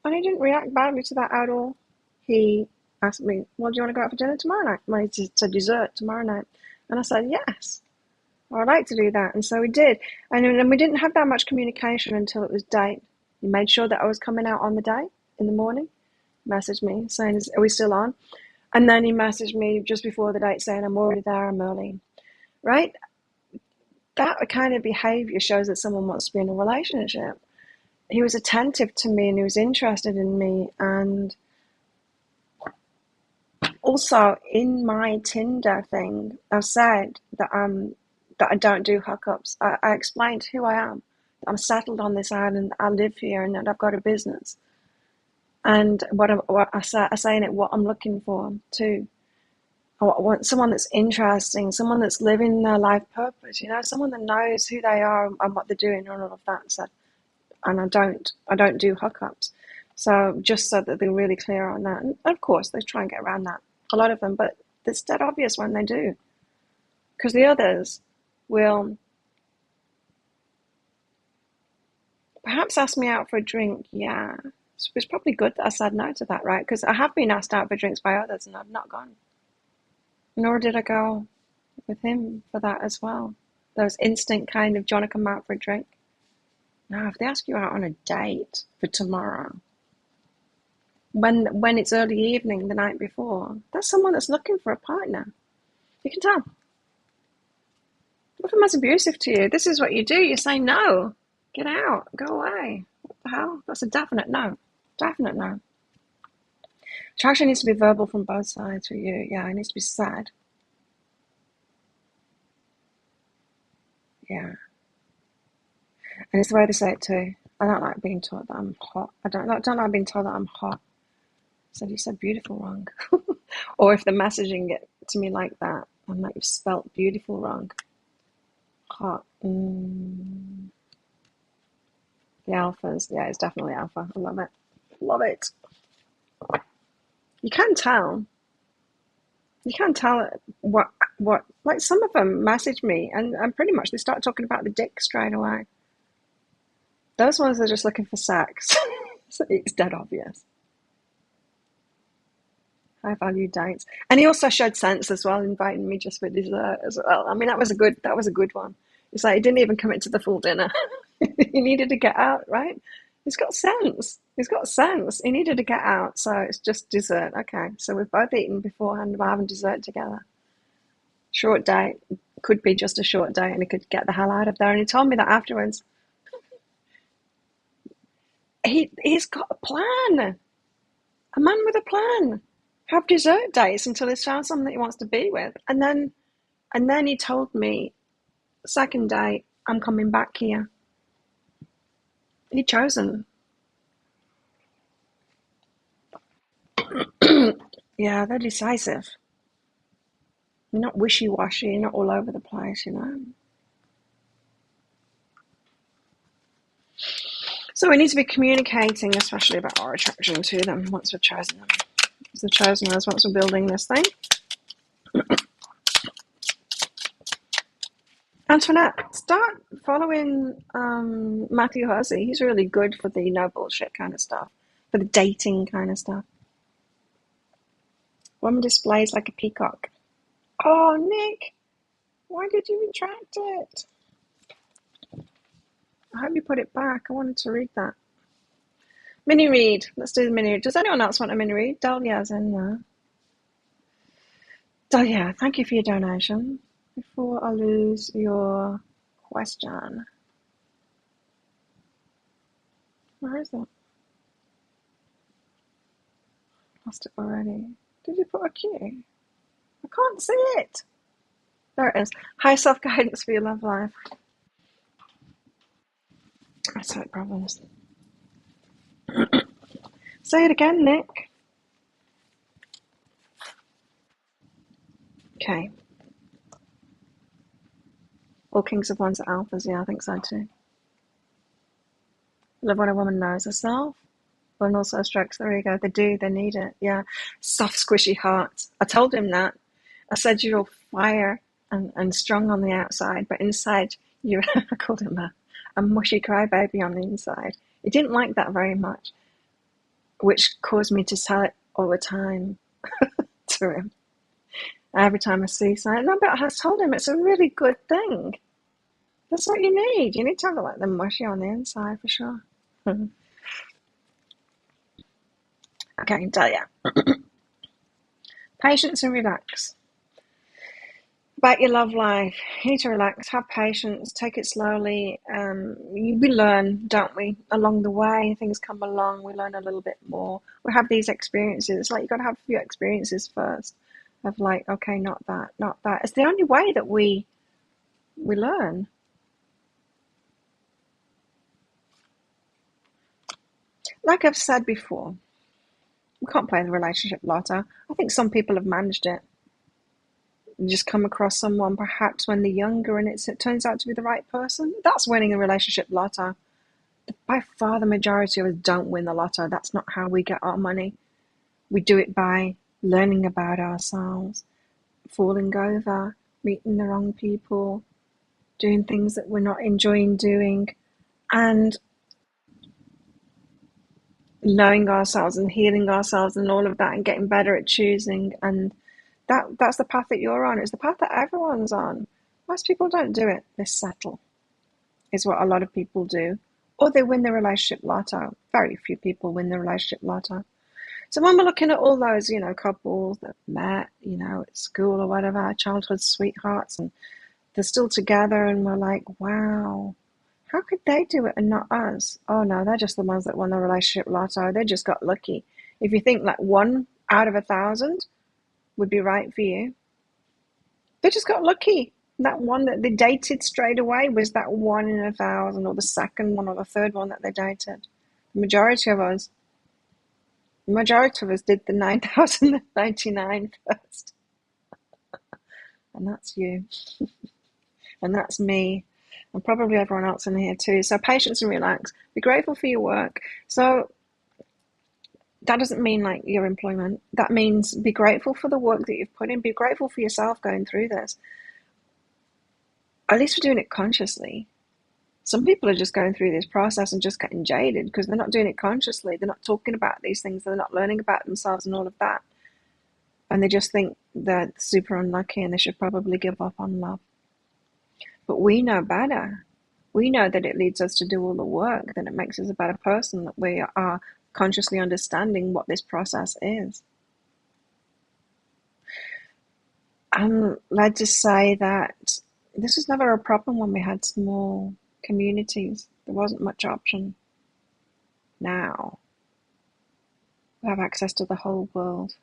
And he didn't react badly to that at all. He asked me, well, do you want to go out for dinner tomorrow night? Well, it's a dessert tomorrow night. And I said, yes, I'd like to do that. And so we did. And then we didn't have that much communication until it was date. He made sure that I was coming out on the date in the morning, messaged me saying, are we still on? And then he messaged me just before the date saying, I'm already there, I'm early. Right? That kind of behavior shows that someone wants to be in a relationship. He was attentive to me and he was interested in me. And also in my Tinder thing, I've said that I don't do hookups. I explained who I am. I'm settled on this island. I live here, and that I've got a business. And what I say in it, what I'm looking for too. I want someone that's interesting, someone that's living their life purpose. Someone that knows who they are and what they're doing, and all of that. So, and I don't do hookups. So just so that they're really clear on that. And of course, they try and get around that. A lot of them, but it's dead obvious when they do, because the others will perhaps ask me out for a drink. Yeah, it's probably good that I said no to that, right? Because I have been asked out for drinks by others and I've not gone. Nor did I go with him for that as well. Those instant kind of, do you want to come out for a drink? No, if they ask you out on a date for tomorrow, when it's early evening the night before, that's someone that's looking for a partner. You can tell. If I'm as abusive to you, this is what you do. You say no. Get out. Go away. What the hell? That's a definite no. Definite no. Attraction needs to be verbal from both sides for you. Yeah, it needs to be said. Yeah. And it's the way they say it too. I don't like being told that I'm hot. I don't like being told that I'm hot. So you said beautiful wrong. Or if they're messaging it to me like that, I'm like, you've spelt beautiful wrong. Hot. The alphas. Yeah, it's definitely alpha. I love it. Love it. You can tell. You can tell what, like some of them message me and pretty much they start talking about the dick straight away. Those ones are just looking for sex. So it's dead obvious. High value dates. And he also showed sense as well, inviting me just for dessert as well. I mean, that was a good one. It's like he didn't even commit to the full dinner. He needed to get out, right? He's got sense. He's got sense. He needed to get out, so it's just dessert. Okay, so we've both eaten beforehand. We're having dessert together. Short date. Could be just a short date, and he could get the hell out of there. And he told me that afterwards. He's got a plan. A man with a plan. Have dessert dates until he's found someone that he wants to be with, and then he told me, second date, I'm coming back here. He'd chosen. Yeah, they're decisive. You're not wishy-washy. You're not all over the place, So we need to be communicating, especially about our attraction to them once we've chosen them. Once they've chosen us, once we're building this thing. Antoinette, start following Matthew Hussey. He's really good for the no bullshit kind of stuff, for the dating kind of stuff. Woman displays like a peacock. Oh, Nick, why did you retract it? I hope you put it back. I wanted to read that. Mini read. Let's do the mini read. Does anyone else want a mini read? Dahlia's in there. Dahlia, thank you for your donation. Before I lose your question. Where is it? Lost it already. Did you put a Q? I can't see it. There it is. High self-guidance for your love life. Eyesight problems. Say it again, Nick. Okay. All kings of wands are alphas. Yeah, I think so too. Love when a woman knows herself, but also strikes their ego. They do. They need it. Yeah. Soft, squishy hearts. I told him that. I said you're all fire and strong on the outside, but inside you're, I called him a mushy crybaby on the inside. He didn't like that very much, which caused me to tell it all the time to him. Every time I see something, no, but I told him it's a really good thing. That's what you need. You need to have it like the mushy on the inside for sure. Okay, I can tell you. Patience and relax. About your love life, you need to relax, have patience, take it slowly. We learn, don't we? Along the way, things come along, we learn a little bit more. We have these experiences. It's like you've got to have a few experiences first of like, okay, not that, not that. It's the only way that we learn. Like I've said before, we can't play the relationship lotto. I think some people have managed it. You just come across someone perhaps when they're younger and it turns out to be the right person. That's winning the relationship lotto. By far the majority of us don't win the lotto. That's not how we get our money. We do it by learning about ourselves, falling over, meeting the wrong people, doing things that we're not enjoying doing, and knowing ourselves and healing ourselves and all of that and getting better at choosing. And that's the path that you're on. It's the path that everyone's on. Most people don't do it. They settle, is what a lot of people do. Or they win the relationship lotto. Very few people win the relationship lotto. So when we're looking at all those, couples that met, at school or whatever, childhood sweethearts, and they're still together and we're like, wow, how could they do it and not us? Oh no, they're just the ones that won the relationship lotto. They just got lucky. If you think like 1 out of 1,000 would be right for you, they just got lucky. That one that they dated straight away was that 1 in 1,000, or the second one, or the third one that they dated. The majority of us did the 9,099 first. And that's you. And that's me. And probably everyone else in here too. So patience and relax. Be grateful for your work. So that doesn't mean like your employment. That means be grateful for the work that you've put in. Be grateful for yourself going through this. At least we're doing it consciously. Some people are just going through this process and just getting jaded because they're not doing it consciously. They're not talking about these things. They're not learning about themselves and all of that. And they just think they're super unlucky and they should probably give up on love. But we know better. We know that it leads us to do all the work, that it makes us a better person, that we are consciously understanding what this process is. I'm led to say that this was never a problem when we had small communities. There wasn't much option. Now we have access to the whole world.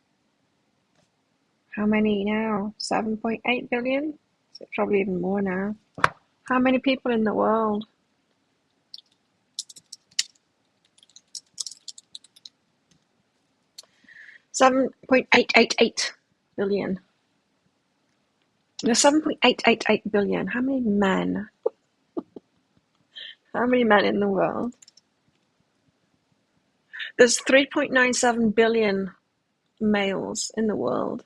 How many now? 7.8 billion? It's probably even more now. How many people in the world? $7.888 billion. There's 7.888 billion. How many men? How many men in the world? There's 3.97 billion males in the world.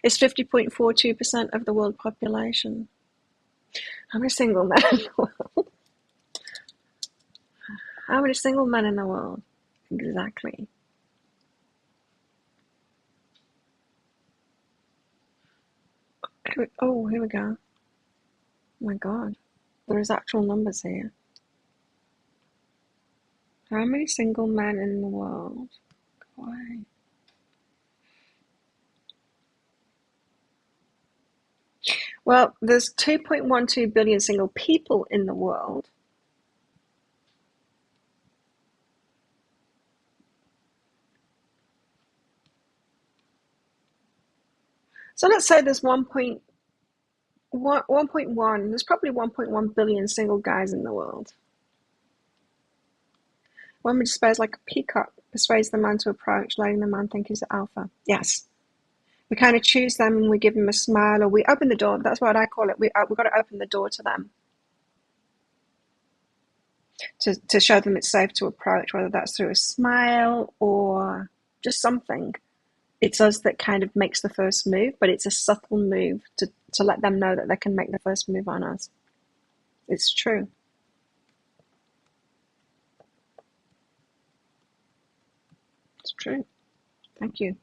It's 50.42% of the world population. How many single men in the world? How many single men in the world? Exactly. Here we go. Oh my God. There's actual numbers here. How many single men in the world? Why? Well, there's 2.12 billion single people in the world. So let's say there's 1.1, there's probably 1.1 billion single guys in the world. One would suppose like a peacock persuades the man to approach, letting the man think he's the alpha. Yes. We kind of choose them and we give them a smile, or we open the door. That's what I call it. We've got to open the door to them to show them it's safe to approach, whether that's through a smile or just something. it's us that kind of makes the first move, but it's a subtle move to let them know that they can make the first move on us. It's true. It's true. Thank you.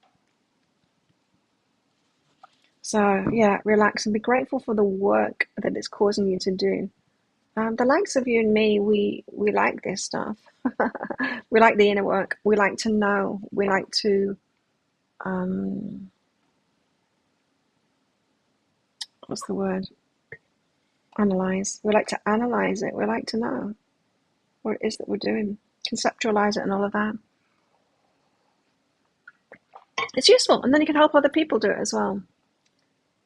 So, yeah, relax and be grateful for the work that it's causing you to do. The likes of you and me, we like this stuff. We like the inner work. We like to know. We like to, um, what's the word? Analyze. We like to analyze it. We like to know what it is that we're doing, conceptualize it and all of that. It's useful, and then you can help other people do it as well.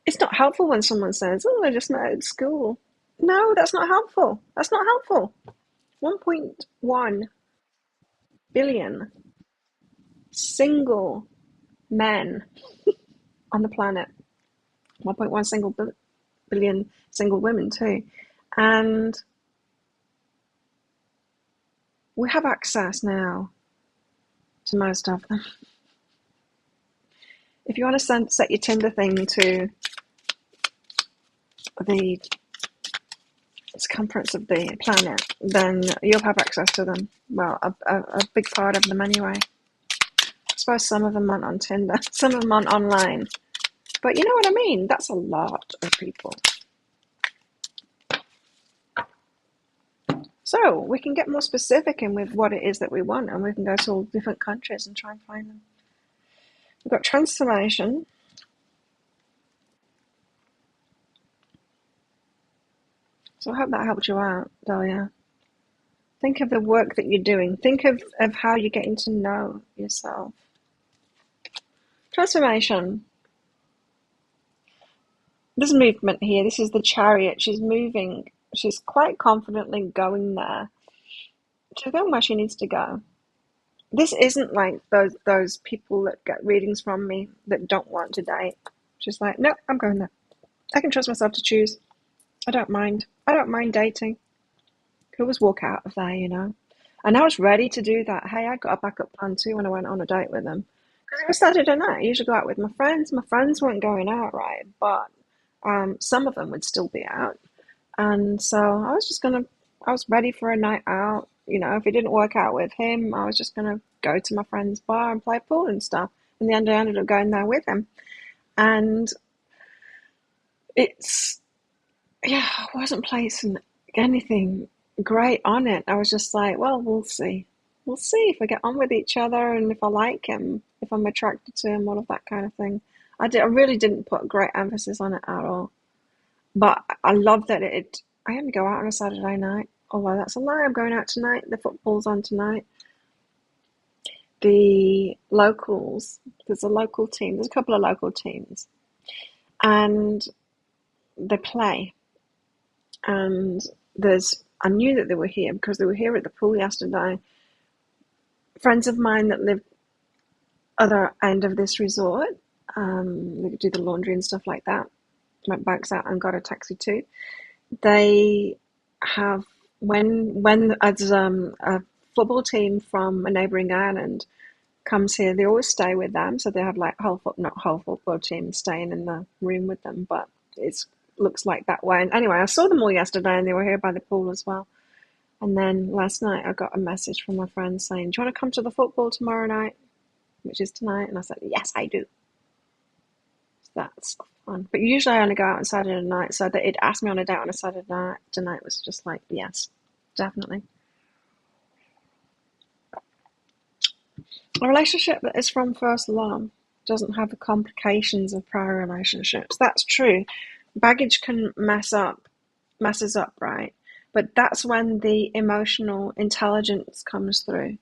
It's not helpful when someone says, "Oh, I just met at school." No, that's not helpful. That's not helpful. 1.1 billion single men on the planet. 1.1 billion single women too. And we have access now to most of them. If you want to set your Tinder thing to the circumference of the planet, then you'll have access to them. Well, a big part of them anyway. I suppose some of them aren't on Tinder, some of them aren't online. But you know what I mean? That's a lot of people. So we can get more specific in with what it is that we want, and we can go to all different countries and try and find them. We've got transformation. So I hope that helped you out, Dahlia. Think of the work that you're doing. Think of how you're getting to know yourself. Transformation. This movement here, this is the chariot. She's moving. She's quite confidently going there. She's going where she needs to go. This isn't like those people that get readings from me that don't want to date. She's like, no, I'm going there. I can trust myself to choose. I don't mind. I don't mind dating. Could always walk out of there, you know. And I was ready to do that. Hey, I got a backup plan too when I went on a date with them. Because it was Saturday night. I usually go out with my friends. My friends weren't going out, right? But some of them would still be out. And so I was ready for a night out. You know, if it didn't work out with him, I was just going to go to my friend's bar and play pool and stuff. In the end, I ended up going there with him. And I wasn't placing anything great on it. I was just like, well, we'll see. We'll see if we get on with each other and if I like him, if I'm attracted to him, all of that kind of thing. I really didn't put great emphasis on it at all. But I love that I only go out on a Saturday night. Although that's a lie, I'm going out tonight. The football's on tonight. The locals, there's a local team. There's a couple of local teams. And they play. And I knew that they were here because they were here at the pool yesterday. Friends of mine that live other end of this resort, they could do the laundry and stuff like that. Went back out and got a taxi too. They have when as a football team from a neighbouring island comes here, they always stay with them. So they have like not whole football team staying in the room with them, but it's looks like that way. And anyway, I saw them all yesterday and they were here by the pool as well. And then last night I got a message from my friend saying, do you want to come to the football tomorrow night? Which is tonight. And I said, yes, I do. So that's fun. But usually I only go out on Saturday night. So that it asked me on a date on a Saturday night. Tonight was just like, yes, definitely. A relationship that is from first love doesn't have the complications of prior relationships. That's true. Baggage can messes up, right? But that's when the emotional intelligence comes through.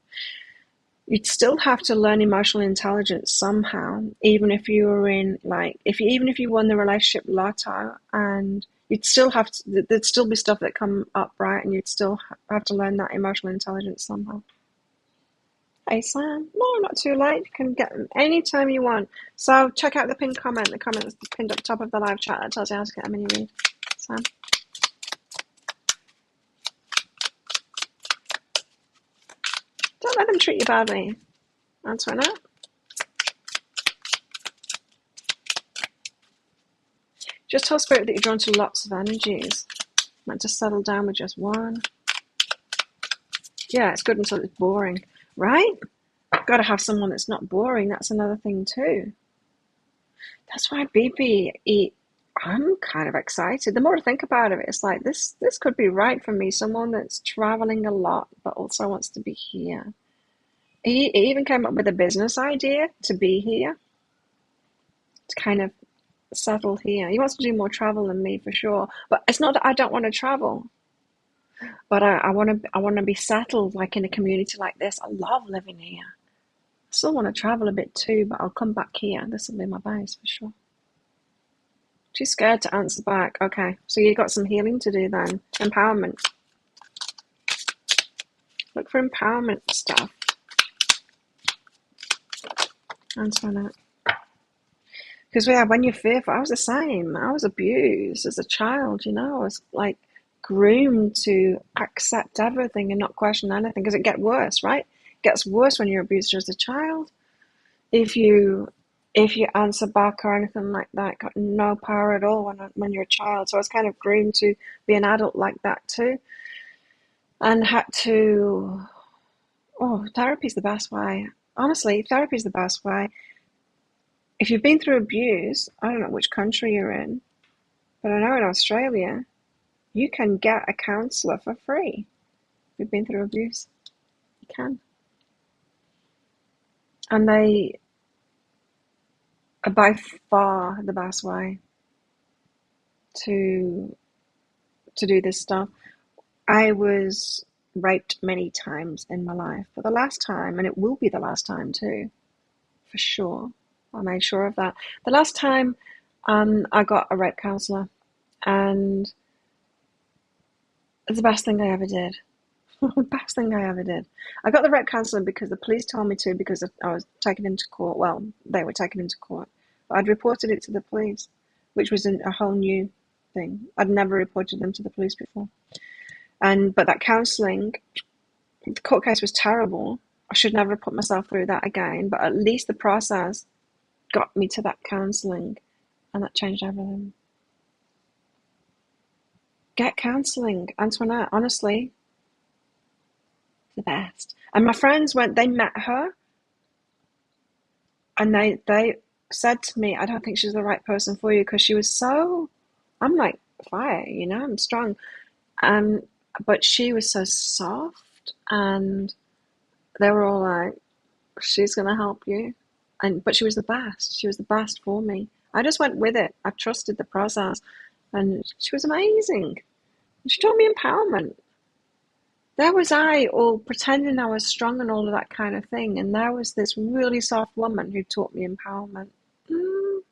You'd still have to learn emotional intelligence somehow, even if you were in even if you won the relationship lotto, and there'd still be stuff that come up, right? And you'd still have to learn that emotional intelligence somehow. Hey Sam, no, not too late. You can get them anytime you want. So check out the pinned comment. The comment that's pinned up top of the live chat that tells you how to get a mini read. Sam. Don't let them treat you badly. Answer that. Just tell Spirit that you're drawn to lots of energies. Meant to settle down with just one. Yeah, it's good until it's boring, right? Got to have someone that's not boring. That's another thing too. That's why BB, I'm kind of excited. The more I think about it, it's like this could be right for me. Someone that's traveling a lot, but also wants to be here. He even came up with a business idea to be here, to kind of settle here. He wants to do more travel than me for sure. But it's not that I don't want to travel, but I want to be settled like in a community like this. I love living here. I still want to travel a bit too, but I'll come back here. This will be my base for sure. She's scared to answer back. Okay, so you got some healing to do then. Empowerment. Look for empowerment stuff. Antoinette. Because yeah, when you're fearful, I was the same. I was abused as a child, you know. I was like groomed to accept everything and not question anything because it gets worse, right? It gets worse when you're abused as a child. If you answer back or anything like that, got no power at all when you're a child. So I was kind of groomed to be an adult like that too, and had to. Oh, therapy's the best way. Honestly, therapy's the best way. If you've been through abuse, I don't know which country you're in, but I know in Australia, you can get a counsellor for free. If you've been through abuse, you can. And they are by far the best way to do this stuff. I was raped many times in my life, but the last time, and it will be the last time too, for sure. I made sure of that. The last time I got a rape counsellor, and it's the best thing I ever did. The best thing I ever did. I got the rape counsellor because the police told me to, because I was taking him to court. Well, they were taking him to court. But I'd reported it to the police, which was a whole new thing. I'd never reported them to the police before. But that counselling, the court case was terrible. I should never have put myself through that again. But at least the process got me to that counselling, and that changed everything. Get counselling, Antoinette, honestly. The best. And my friends they met her, and they said to me, I don't think she's the right person for you, because she was so, I'm like fire, you know, I'm strong. But she was so soft, and they were all like, she's going to help you. But she was the best. She was the best for me. I just went with it. I trusted the process, and she was amazing. She taught me empowerment. There was I, all pretending I was strong and all of that kind of thing, and there was this really soft woman who taught me empowerment through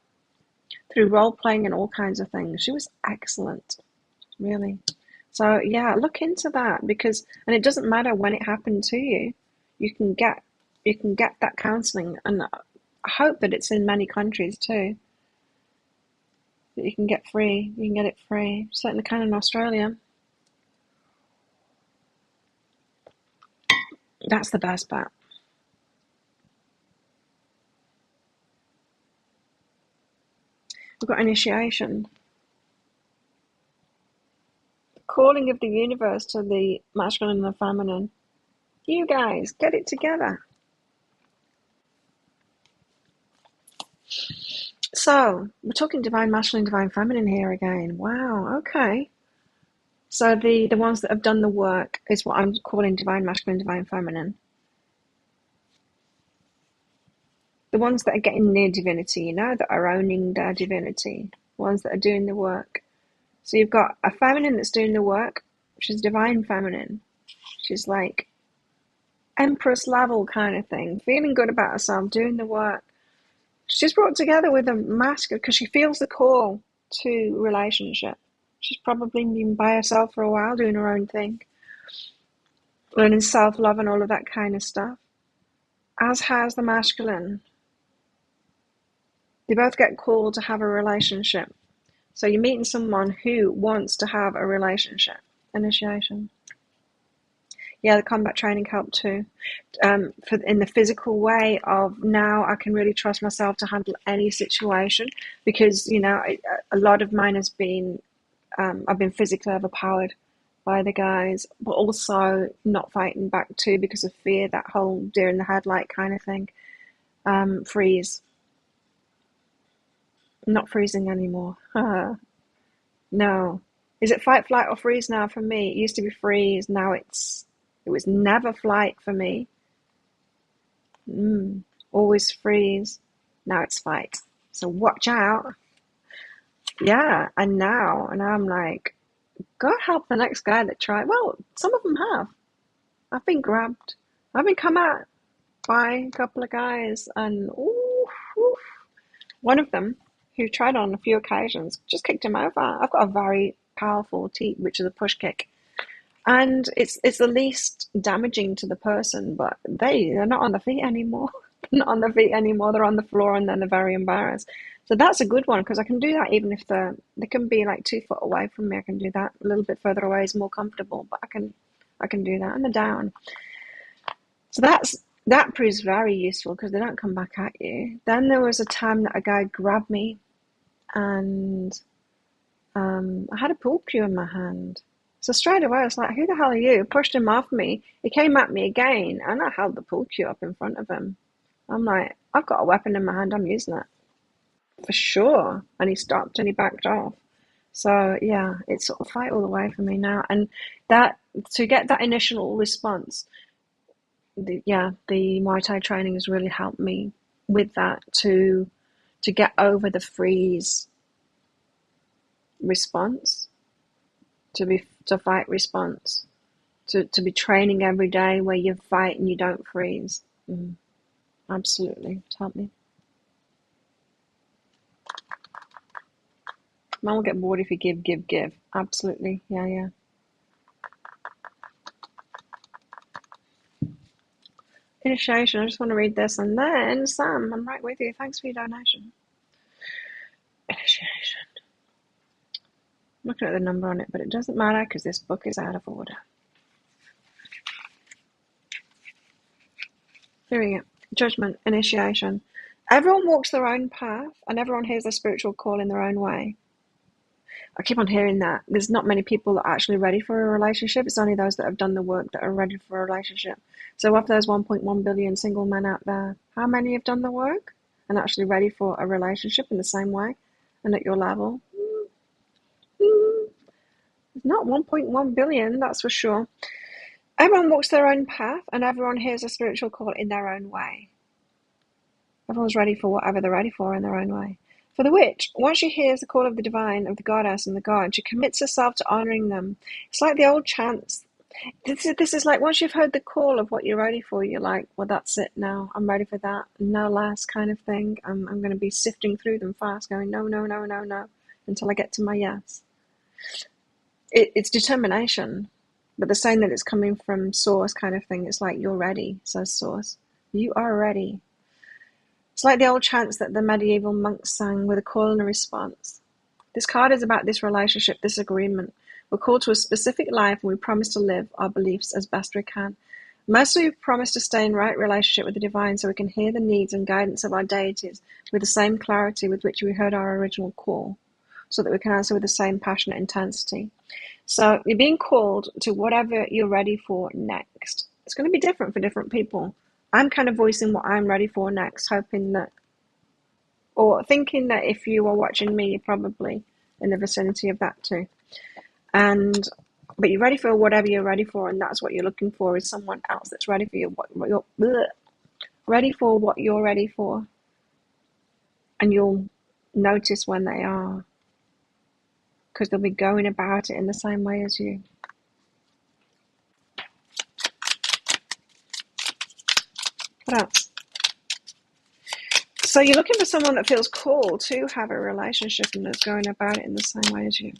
role playing and all kinds of things. She was excellent, really. So yeah, look into that, and it doesn't matter when it happened to you. You can get that counselling, and I hope that it's in many countries too. That you can get free. You can get it free. Certainly can in Australia. That's the best bet. We've got initiation. Calling of the universe to the masculine and the feminine. You guys, get it together. So, we're talking divine masculine, divine feminine here again. Wow, okay. So the ones that have done the work is what I'm calling divine masculine, divine feminine. The ones that are getting near divinity, you know, that are owning their divinity. Ones that are doing the work. So you've got a feminine that's doing the work, which is divine feminine. She's like empress level kind of thing, feeling good about herself, doing the work. She's brought together with a masculine because she feels the call to relationship. She's probably been by herself for a while, doing her own thing, learning self-love and all of that kind of stuff, as has the masculine. They both get called to have a relationship. So you're meeting someone who wants to have a relationship. Initiation. Yeah, the combat training helped too. For in the physical way of now, I can really trust myself to handle any situation because a lot of mine has been I've been physically overpowered by the guys, but also not fighting back too because of fear. That whole deer in the headlight kind of thing. Freeze, not freezing anymore. No, is it fight, flight, or freeze now for me? It used to be freeze. Now it was never flight for me. Always freeze. Now it's fight. So watch out. Yeah, and now I'm like, God help the next guy that tried. Well, some of them have. I've been grabbed. I've been come at by a couple of guys, and oof. One of them, who tried on a few occasions, just kicked him over. I've got a very powerful teep, which is a push kick, and it's the least damaging to the person, but they're not on the feet anymore. They're not on the feet anymore. They're on the floor, and then they're very embarrassed. So that's a good one because I can do that even if they can be like 2 foot away from me. I can do that. A little bit further away is more comfortable, but I can do that, and they're down. So that proves very useful because they don't come back at you. Then there was a time that a guy grabbed me, and I had a pool cue in my hand. So straight away I was like, "Who the hell are you?" Pushed him off me. He came at me again, and I held the pool cue up in front of him. I'm like, "I've got a weapon in my hand. I'm using it for sure." And he stopped and he backed off. So yeah, it's sort of fight all the way for me now. And that to get that initial response, the Muay Thai training has really helped me with that to get over the freeze response, to fight response, to be training every day where you fight and you don't freeze. Absolutely, it's helped me. Man will get bored if you give. Absolutely, yeah. Initiation. I just want to read this, and then Sam, I'm right with you. Thanks for your donation. Initiation. I'm looking at the number on it, but it doesn't matter because this book is out of order. Here we go. Judgment. Initiation. Everyone walks their own path, and everyone hears their spiritual call in their own way. I keep on hearing that. There's not many people that are actually ready for a relationship. It's only those that have done the work that are ready for a relationship. So of those 1.1 billion single men out there, how many have done the work and actually ready for a relationship in the same way and at your level? Not 1.1 billion, that's for sure. Everyone walks their own path and everyone hears a spiritual call in their own way. Everyone's ready for whatever they're ready for in their own way. For the witch, once she hears the call of the divine, of the goddess and the god, she commits herself to honoring them. It's like the old chants. This is like once you've heard the call of what you're ready for, you're like, well, that's it now. I'm ready for that. No less kind of thing. I'm going to be sifting through them fast, going, no, until I get to my yes. It's determination, but they're saying that it's coming from source kind of thing. It's like, you're ready, says source. You are ready. It's like the old chants that the medieval monks sang with a call and a response. This card is about this relationship, this agreement. We're called to a specific life and we promise to live our beliefs as best we can. Mostly we promise to stay in right relationship with the divine so we can hear the needs and guidance of our deities with the same clarity with which we heard our original call, so that we can answer with the same passionate intensity. So you're being called to whatever you're ready for next. It's going to be different for different people. I'm kind of voicing what I'm ready for next, hoping that, or thinking that if you are watching me, you're probably in the vicinity of that too. But you're ready for whatever you're ready for, and that's what you're looking for is someone else that's ready for you. Ready for what you're ready for, and you'll notice when they are, because they'll be going about it in the same way as you. What else? So you're looking for someone that feels cool to have a relationship and that's going about it in the same way as you.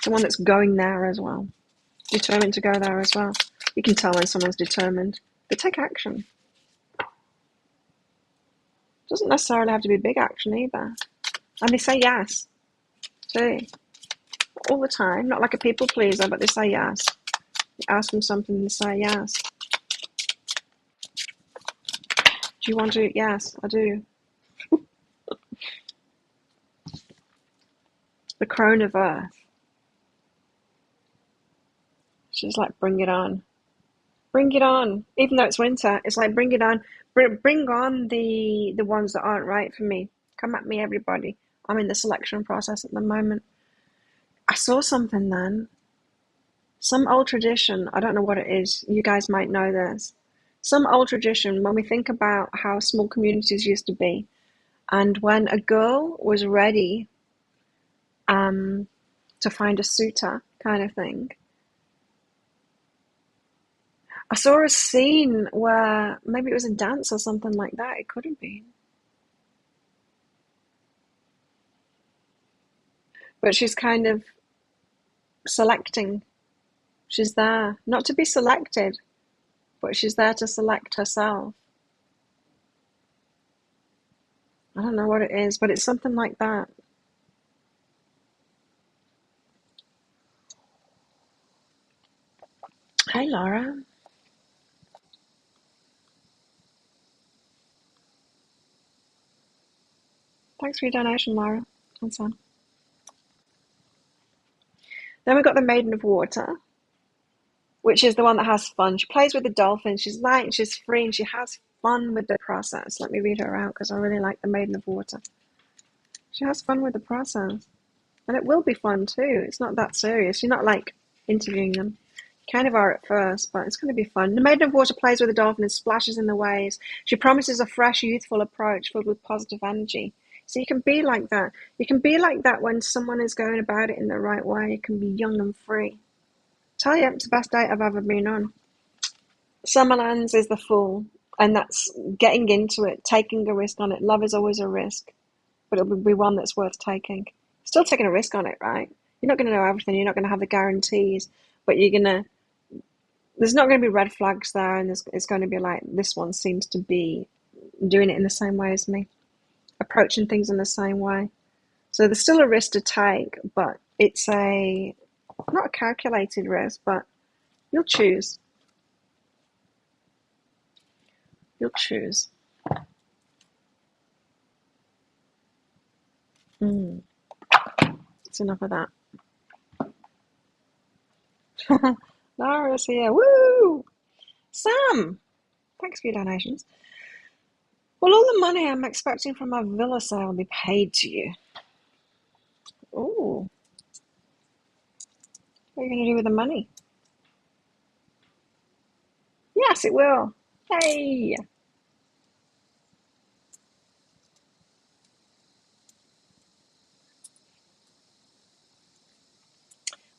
Someone that's going there as well. Determined to go there as well. You can tell when someone's determined. They take action. Doesn't necessarily have to be big action either. And they say yes too. All the time. Not like a people pleaser, but they say yes. Ask them something and say yes. Do you want to? Yes, I do. The crone of earth. She's like, bring it on. Bring it on. Even though it's winter, it's like, bring it on. Bring on the ones that aren't right for me. Come at me, everybody. I'm in the selection process at the moment. I saw something then. Some old tradition. I don't know what it is. You guys might know this. Some old tradition, when we think about how small communities used to be, and when a girl was ready to find a suitor kind of thing, I saw a scene where maybe it was a dance or something like that. It could have been. But she's kind of selecting. She's there, not to be selected, but she's there to select herself. I don't know what it is, but it's something like that. Hey, Laura. Thanks for your donation, Laura. That's on. Then we've got the Maiden of Water, which is the one that has fun. She plays with the dolphins. She's light, she's free, and she has fun with the process. Let me read her out because I really like the Maiden of Water. She has fun with the process. And it will be fun too. It's not that serious. You're not like interviewing them. You kind of are at first, but it's going to be fun. The Maiden of Water plays with the dolphin and splashes in the waves. She promises a fresh, youthful approach filled with positive energy. So you can be like that. You can be like that when someone is going about it in the right way. You can be young and free. Tell you, it's the best date I've ever been on. Summerlands is the Fool, and that's getting into it, taking a risk on it. Love is always a risk, but it'll be one that's worth taking. Still taking a risk on it, right? You're not going to know everything. You're not going to have the guarantees, but you're going to. There's not going to be red flags there, and it's going to be like, this one seems to be doing it in the same way as me, approaching things in the same way. So there's still a risk to take, but it's not a calculated risk, but you'll choose. You'll choose. That's enough of that. Laura's here. Woo! Sam, thanks for your donations. Well, all the money I'm expecting from my villa sale will be paid to you. Oh, what are you going to do with the money? Yes, it will. Hey!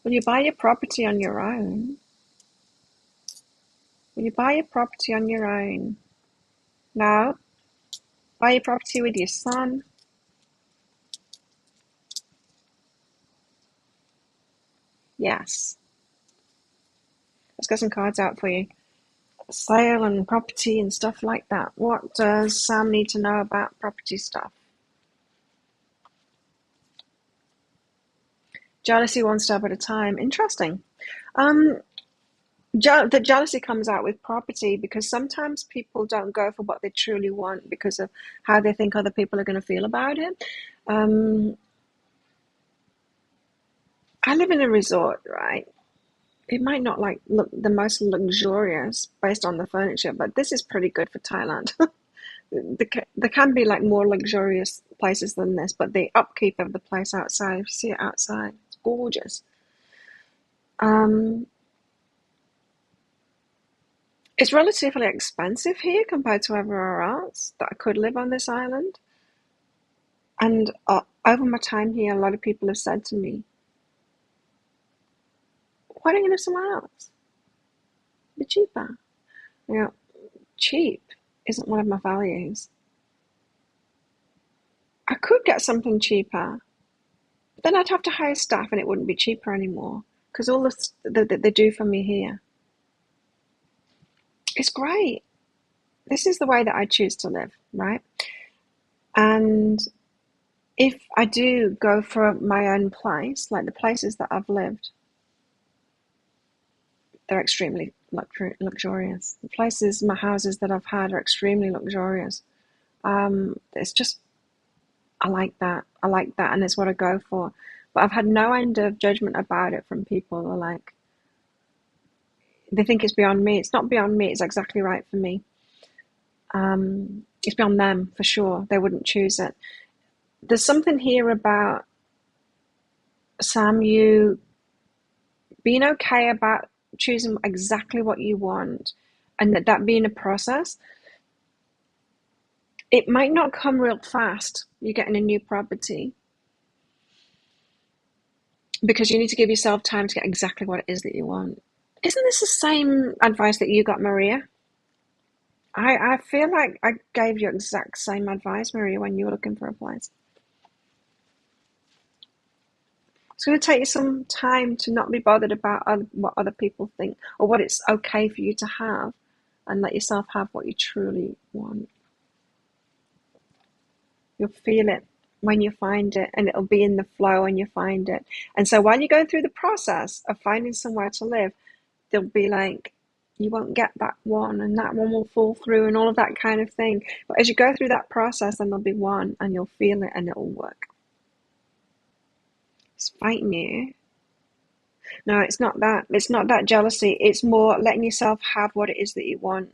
Will you buy your property on your own? Will you buy your property on your own? No. Buy your property with your son? Yes. Let's get some cards out for you. Sale and property and stuff like that. What does Sam need to know about property stuff? Jealousy one step at a time. Interesting. The jealousy comes out with property because sometimes people don't go for what they truly want because of how they think other people are going to feel about it. Um, I live in a resort, right? It might not like look the most luxurious based on the furniture, but this is pretty good for Thailand. There can be like more luxurious places than this, but the upkeep of the place outside, if you see it outside, it's gorgeous. Um, it's relatively expensive here compared to everywhere else that I could live on this island. And over my time here, a lot of people have said to me, why don't you live somewhere else? Be cheaper. You know, cheap isn't one of my values. I could get something cheaper, but then I'd have to hire staff and it wouldn't be cheaper anymore because all that they do for me here is great. This is the way that I choose to live, right? And if I do go for my own place, like the places that I've lived, they're extremely luxurious. The places, my houses that I've had are extremely luxurious. It's just, I like that. I like that, and it's what I go for. But I've had no end of judgment about it from people who are like, they think it's beyond me. It's not beyond me. It's exactly right for me. It's beyond them for sure. They wouldn't choose it. There's something here about Sam, you being okay about choosing exactly what you want, and that being a process. It might not come real fast. You're getting a new property because you need to give yourself time to get exactly what it is that you want. Isn't this the same advice that you got, Maria? I feel like I gave you exact same advice, Maria, when you were looking for a place. It's going to take you some time to not be bothered about what other people think or what it's okay for you to have, and let yourself have what you truly want. You'll feel it when you find it, and it'll be in the flow when you find it. And so while you're going through the process of finding somewhere to live, there'll be like, you won't get that one, and that one will fall through, and all of that kind of thing. But as you go through that process, then there'll be one, and you'll feel it, and it'll work. It's fighting you. No, it's not that. It's not that jealousy. It's more letting yourself have what it is that you want,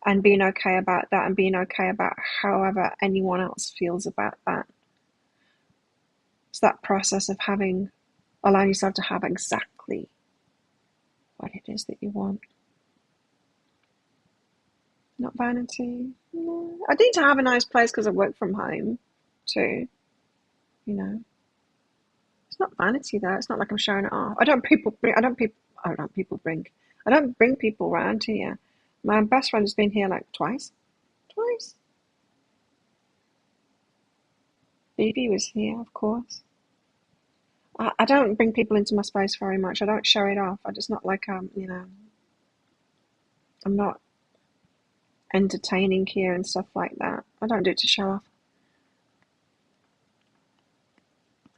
and being okay about that, and being okay about however anyone else feels about that. It's that process of allowing yourself to have exactly what it is that you want. Not vanity. No. I need to have a nice place because I work from home too. You know, it's not vanity though. It's not like I'm showing it off. I don't bring people around here. My best friend has been here like twice. Twice. Phoebe was here, of course. I don't bring people into my space very much. I don't show it off. I just not like I'm not entertaining here and stuff like that. I don't do it to show off.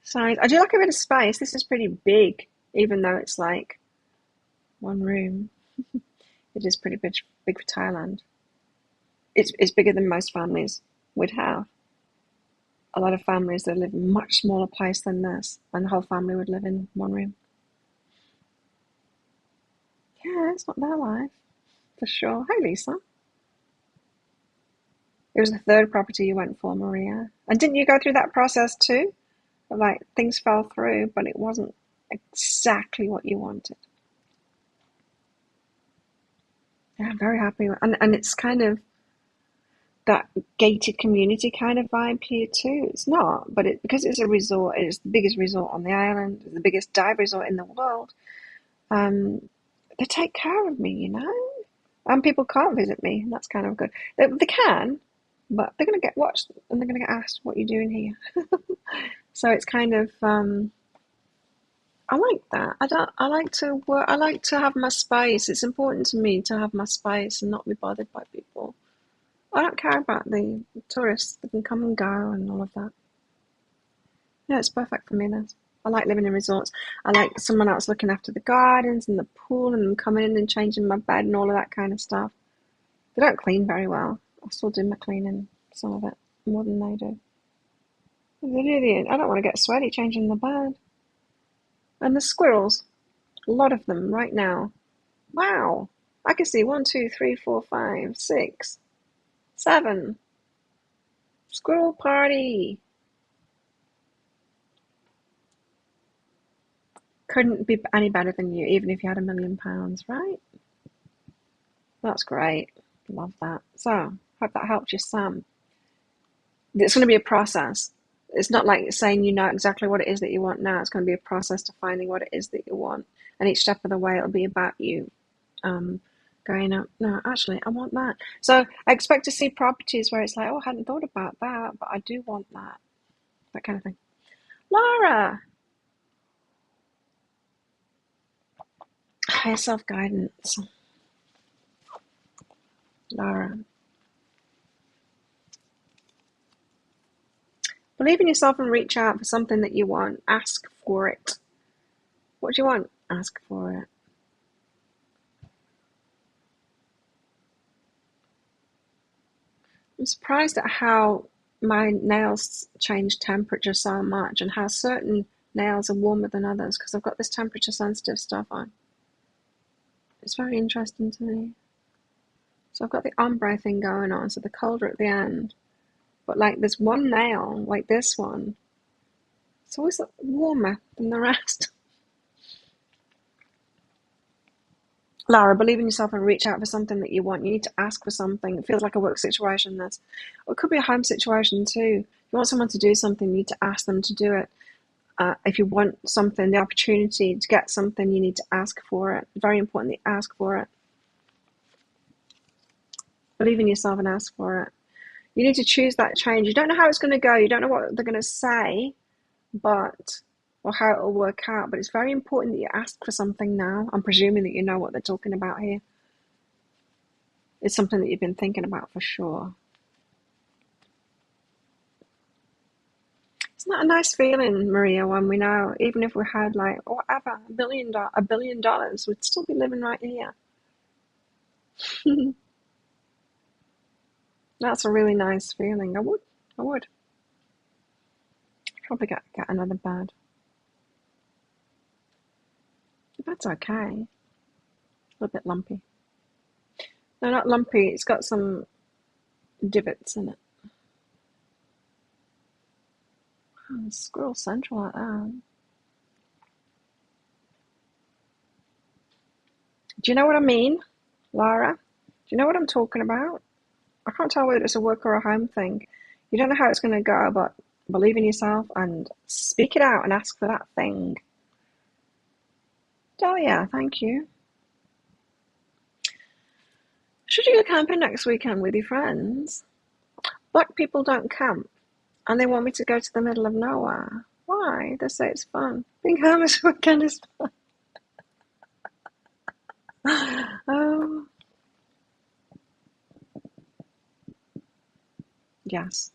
So I do like a bit of space. This is pretty big, even though it's like one room. It is pretty big for Thailand. It's bigger than most families would have. A lot of families that live in a much smaller place than this, and the whole family would live in one room. Yeah, it's not their life, for sure. Hi, Lisa. It was the third property you went for, Maria. And didn't you go through that process too? Of like, things fell through, but it wasn't exactly what you wanted. Yeah, I'm very happy. And it's kind of that gated community kind of vibe here too. It's not, but because it's a resort, it's the biggest resort on the island, the biggest dive resort in the world. They take care of me, and people can't visit me. And that's kind of good. They can, but they're going to get watched, and they're going to get asked, "What are you doing here?" So it's kind of I like that. I like to work. I like to have my space. It's important to me to have my space and not be bothered by people. I don't care about the tourists. They can come and go and all of that. Yeah, it's perfect for me. I like living in resorts. I like someone else looking after the gardens and the pool, and them coming in and changing my bed and all of that kind of stuff. They don't clean very well. I still do my cleaning, some of it, more than they do. I don't want to get sweaty changing the bed. And the squirrels, a lot of them right now. Wow, I can see 1, 2, 3, 4, 5, 6, 7. Squirrel party. Couldn't be any better than you, even if you had £1,000,000, right? That's great. Love that. So, hope that helped you, Sam. It's going to be a process. It's not like saying you know exactly what it is that you want now. It's going to be a process to finding what it is that you want. And each step of the way, it'll be about you going up, no, actually, I want that. So I expect to see properties where it's like, oh, I hadn't thought about that, but I do want that. That kind of thing. Laura! Higher self-guidance. Laura. Believe in yourself and reach out for something that you want. Ask for it. What do you want? Ask for it. I'm surprised at how my nails change temperature so much and how certain nails are warmer than others because I've got this temperature sensitive stuff on. It's very interesting to me. So I've got the ombre thing going on, so the colder at the end. But like there's one nail, like this one, it's always warmer than the rest. Lara, believe in yourself and reach out for something that you want. You need to ask for something. It feels like a work situation, this. Or it could be a home situation too. If you want someone to do something, you need to ask them to do it. If you want something, the opportunity to get something, you need to ask for it. Very important that you ask for it. Believe in yourself and ask for it. You need to choose that change. You don't know how it's going to go. You don't know what they're going to say, but or how it will work out. But it's very important that you ask for something now. I'm presuming that you know what they're talking about here. It's something that you've been thinking about for sure. Isn't that a nice feeling, Maria, when we know, even if we had like whatever, $1 billion, we'd still be living right here. That's a really nice feeling. I would. Probably get another bed. That's okay. A little bit lumpy. No, not lumpy. It's got some divots in it. Oh, squirrel central like that. Do you know what I mean, Lara? Do you know what I'm talking about? I can't tell whether it's a work or a home thing. You don't know how it's going to go, but believe in yourself and speak it out and ask for that thing. Dahlia, thank you. Should you go camping next weekend with your friends? Black people don't camp, and they want me to go to the middle of nowhere. Why? They say it's fun. Being home this weekend is fun. Oh, yes.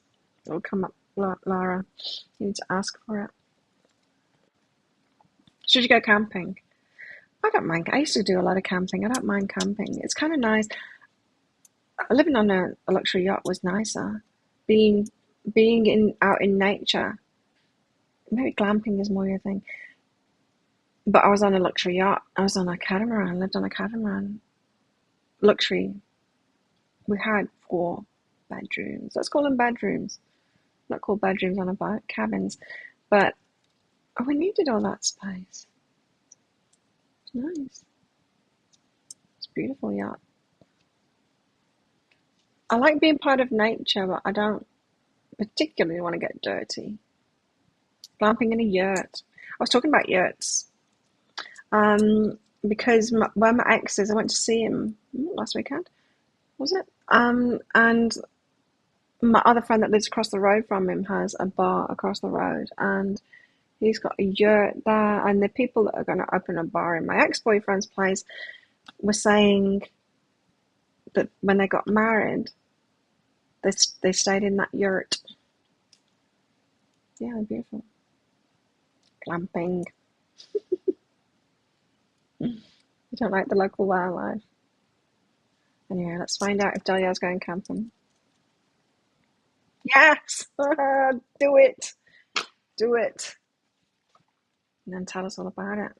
It'll come up, Lara. You need to ask for it. Should you go camping? I don't mind. I used to do a lot of camping. I don't mind camping. It's kind of nice. Living on a luxury yacht was nicer. Being out in nature. Maybe glamping is more your thing. But I was on a luxury yacht. I was on a catamaran. I lived on a catamaran. Luxury. We had 4 bedrooms. Let's call them bedrooms. Not called bedrooms on a boat. Cabins. But we needed all that space. It's nice. It's a beautiful yacht. I like being part of nature, but I don't particularly want to get dirty. Glamping in a yurt. I was talking about yurts. Because where my ex is, I went to see him last weekend, was it? And my other friend that lives across the road from him has a bar across the road, and he's got a yurt there. And the people that are going to open a bar in my ex-boyfriend's place were saying that when they got married, they stayed in that yurt. Yeah, beautiful. Glamping. You don't like the local wildlife. Anyway, let's find out if Dahlia's going camping. Yes! Do it! Do it! And then tell us all about it.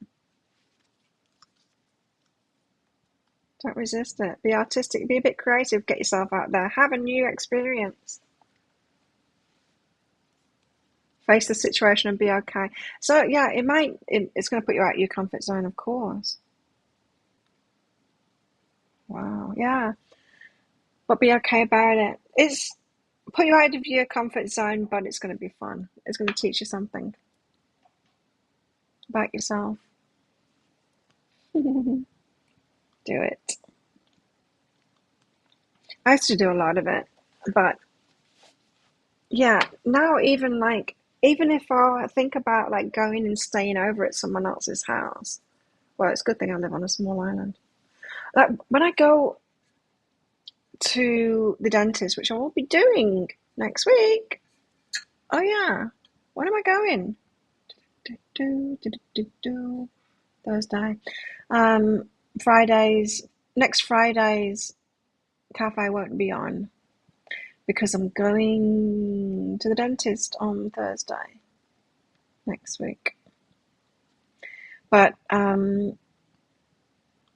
Don't resist it. Be artistic, be a bit creative, get yourself out there, have a new experience. Face the situation and be okay. So yeah, it's going to put you out of your comfort zone, of course. Wow, yeah. But be okay about it. It's put you out of your comfort zone, but it's going to be fun. It's going to teach you something about yourself. Do it. I used to do a lot of it, but yeah, now even if I think about like going and staying over at someone else's house, well, it's a good thing I live on a small island. Like when I go to the dentist, which I will be doing next week. Oh yeah, when am I going? Thursday. Fridays. Next Friday's cafe won't be on because I'm going to the dentist on Thursday next week. But when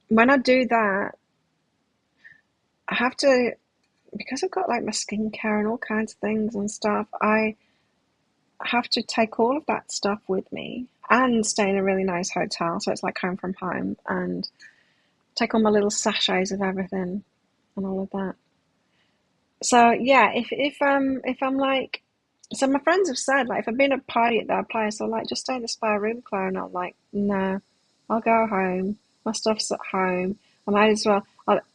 I do that, I have to, because I've got like my skincare and all kinds of things and stuff, I have to take all of that stuff with me and stay in a really nice hotel, so it's like home from home, and take all my little sachets of everything and all of that. So yeah, if I'm like, so my friends have said like if I've been at a party at their place, they're like just stay in the spare room, Claire, and I'm like no, I'll go home. My stuff's at home. I might as well,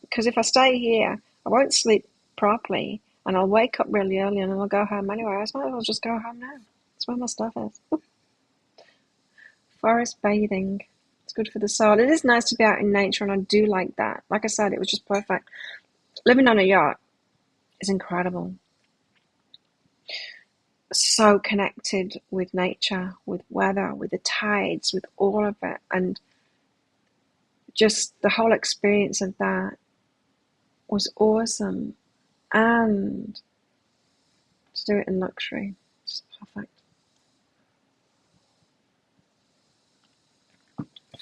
because if I stay here, I won't sleep properly, and I'll wake up really early, and then I'll go home anyway. I might as well just go home now. That's where my stuff is. Forest bathing. It's good for the soul. It is nice to be out in nature, and I do like that. Like I said, it was just perfect. Living on a yacht is incredible. So connected with nature, with weather, with the tides, with all of it. And just the whole experience of that was awesome. And to do it in luxury, it's perfect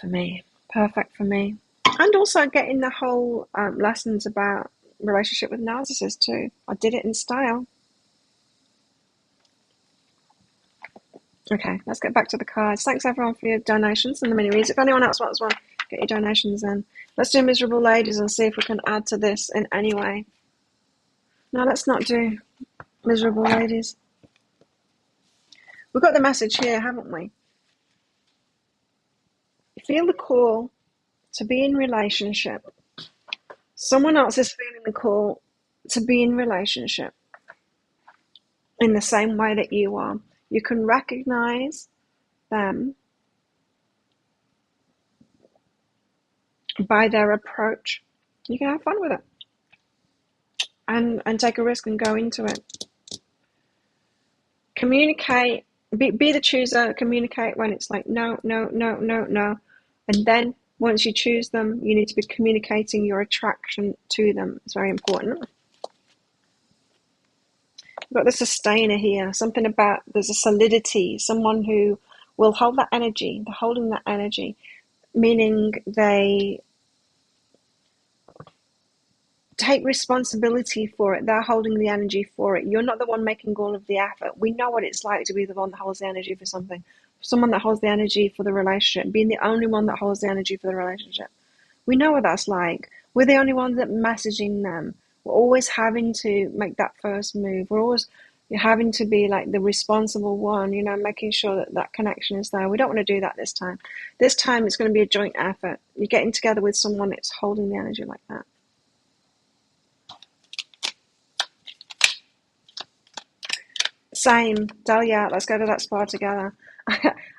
for me. Perfect for me. And also getting the whole lessons about relationship with narcissists too. I did it in style. Okay, let's get back to the cards. Thanks everyone for your donations and the mini reads. If anyone else wants one, get your donations in. Let's do Miserable Ladies and see if we can add to this in any way. No, let's not do Miserable Ladies. We've got the message here, haven't we? Feel the call to be in relationship. Someone else is feeling the call to be in relationship in the same way that you are. You can recognize them by their approach. You can have fun with it and take a risk and go into it. Communicate, be the chooser, communicate when it's like no, no, no, no, no. And then once you choose them, you need to be communicating your attraction to them. It's very important. We've got the sustainer here, something about there's a solidity, someone who will hold that energy, they're holding that energy, meaning they take responsibility for it. They're holding the energy for it. You're not the one making all of the effort. We know what it's like to be the one that holds the energy for something. Someone that holds the energy for the relationship, being the only one that holds the energy for the relationship. We know what that's like. We're the only ones that messaging them. We're always having to make that first move. We're always having to be like the responsible one, you know, making sure that that connection is there. We don't want to do that this time. This time it's going to be a joint effort. You're getting together with someone that's holding the energy like that. Same, Dahlia, let's go to that spa together.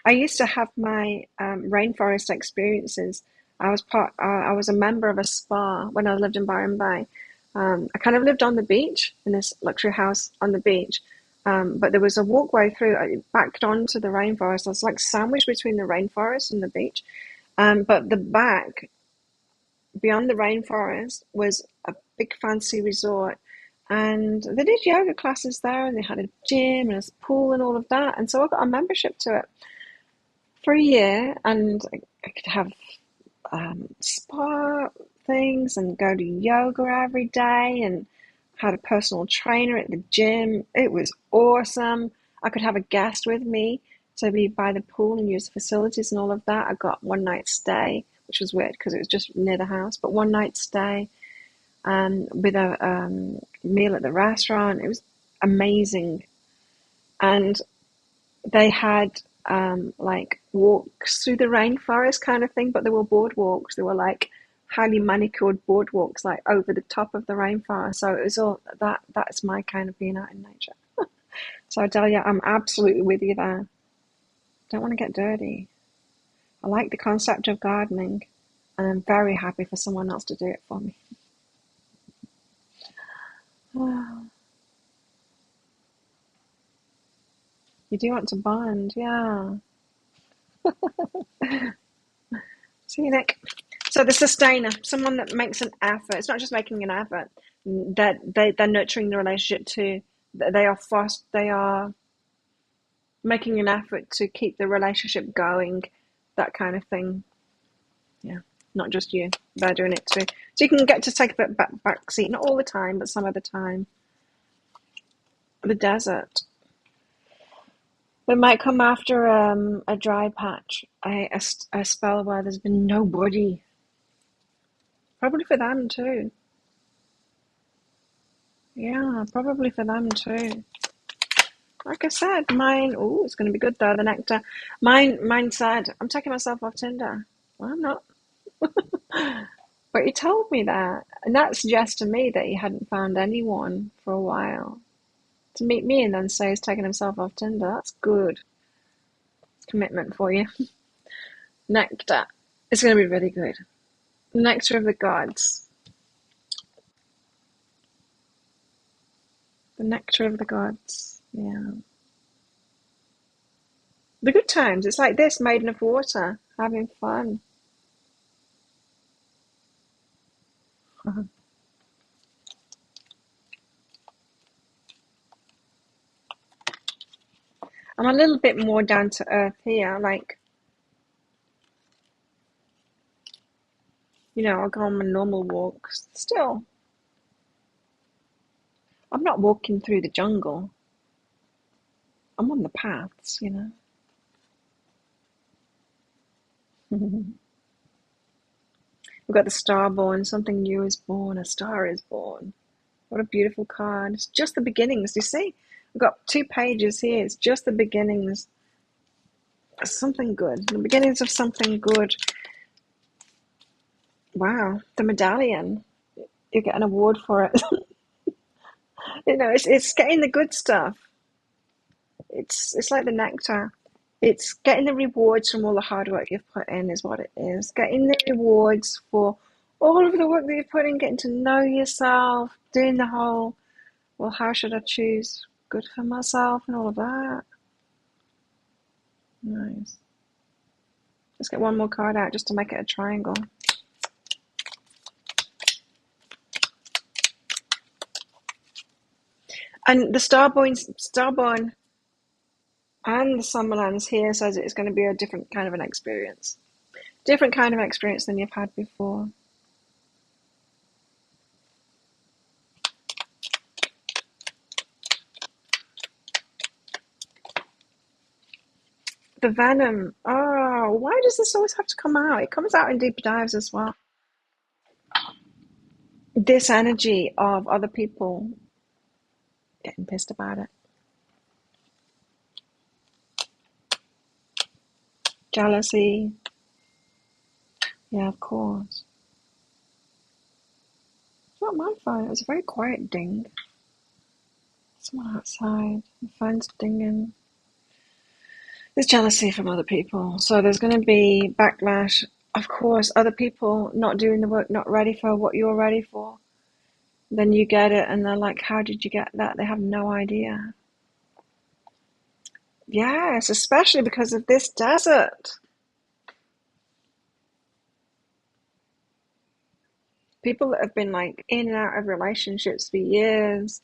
I used to have my rainforest experiences. I was a member of a spa when I lived in Byron Bay. I kind of lived on the beach in this luxury house on the beach, but there was a walkway through. I backed onto the rainforest. I was like sandwiched between the rainforest and the beach. But the back, beyond the rainforest, was a big fancy resort. And they did yoga classes there, and they had a gym and a pool and all of that. And so I got a membership to it for a year, and I could have spa things and go to yoga every day, and had a personal trainer at the gym. It was awesome. I could have a guest with me to be by the pool and use the facilities and all of that. I got one night stay, which was weird because it was just near the house, but one night stay with a meal at the restaurant. It was amazing. And they had like walks through the rainforest kind of thing, but they were boardwalks. They were like highly manicured boardwalks, like over the top of the rainforest. So it was all that. That's my kind of being out in nature. So Delia, I'm absolutely with you there. Don't want to get dirty. I like the concept of gardening, and I'm very happy for someone else to do it for me. You do want to bond, yeah. See you, Nick. So the sustainer, someone that makes an effort. It's not just making an effort. that they're nurturing the relationship too. They are fast. They are making an effort to keep the relationship going, that kind of thing. Yeah, not just you. They're doing it too. So you can get to take a bit back seat, not all the time, but some of the time. The desert. It might come after a dry patch, a spell where there's been nobody. Probably for them too. Yeah, probably for them too. Like I said, mine. Oh, it's going to be good though. The nectar. Mine said, "I'm taking myself off Tinder." Well, I'm not. But he told me that, and that suggests to me that he hadn't found anyone for a while. To meet me and then say he's taking himself off Tinder, that's good commitment for you. Nectar. It's going to be really good. Nectar of the gods. The nectar of the gods. Yeah. The good times. It's like this, maiden of water, having fun. I'm a little bit more down to earth here. Like, I'll go on my normal walks. Still, I'm not walking through the jungle. I'm on the paths. We've got the star born, something new is born, a star is born. What a beautiful card. It's just the beginnings. You see? We've got 2 pages here. It's just the beginnings of something good. The beginnings of something good. Wow. The medallion. You get an award for it. It's getting the good stuff. It's like the nectar. It's getting the rewards from all the hard work you've put in is what it is. Getting the rewards for all of the work that you've put in, getting to know yourself, doing the whole, well, how should I choose good for myself and all of that. Nice. Let's get one more card out just to make it a triangle. And the Starborn and the Summerlands here says it's going to be a different kind of an experience. Different kind of experience than you've had before. The venom. Oh, why does this always have to come out? It comes out in deeper dives as well. This energy of other people getting pissed about it. Jealousy. Yeah, of course. It's not my phone. It was a very quiet ding. Someone outside. The phone's dinging. There's jealousy from other people. So there's going to be backlash. Of course, other people not doing the work, not ready for what you're ready for. Then you get it and they're like, how did you get that? They have no idea. Yes, especially because of this desert. People that have been like in and out of relationships for years,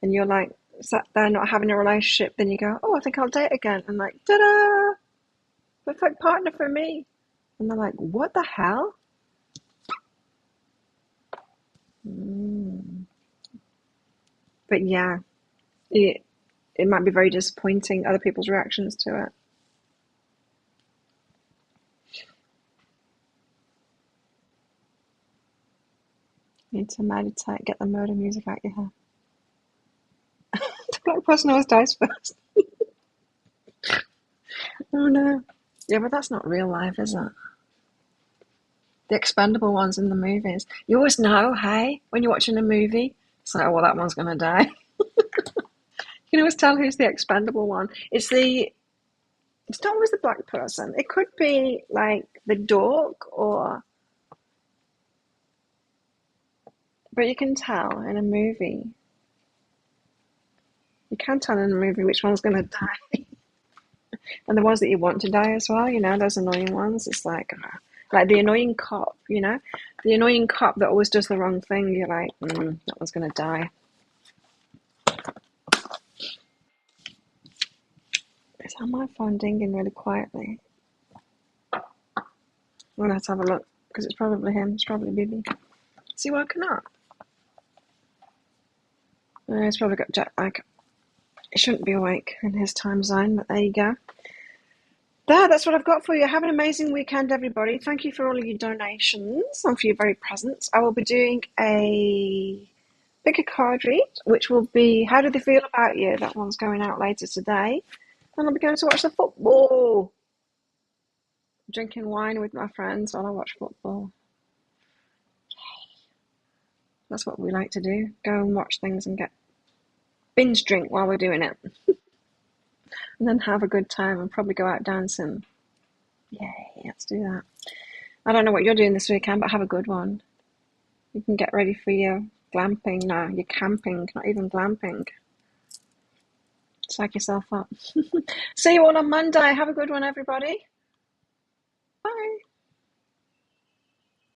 and you're like sat there not having a relationship, then you go, oh, I think I'll date again. And like, ta-da! Perfect partner for me. And they're like, what the hell? Mm. But yeah, it might be very disappointing, other people's reactions to it. Need to meditate, get the murder music out your head. The black person always dies first. Oh no. Yeah, but that's not real life, is it? The expendable ones in the movies. You always know, hey, when you're watching a movie, it's like, oh, well, that one's going to die. You can always tell who's the expendable one. It's not always the black person. It could be like the dog but you can tell in a movie. You can tell in a movie which one's going to die. And the ones that you want to die as well, those annoying ones. It's like, Like the annoying cop, the annoying cop that always does the wrong thing. You're like, that one's gonna die. Is that my phone dinging really quietly? Well, let's have a look, because it's probably him. It's probably Bibi. Is he woken up? He's probably got jet lag. He shouldn't be awake in his time zone, but there you go. That's what I've got for you. Have an amazing weekend, everybody. Thank you for all of your donations and for your very presence. I will be doing a pick a card read, which will be How Do They Feel About You? That one's going out later today. And I'll be going to watch the football. Drinking wine with my friends while I watch football. That's what we like to do. Go and watch things and get binge drink while we're doing it. And then have a good time and probably go out dancing. Yay, let's do that. I don't know what you're doing this weekend, but have a good one. You can get ready for your glamping now. Your camping, not even glamping. Psych yourself up. See you all on Monday. Have a good one, everybody. Bye.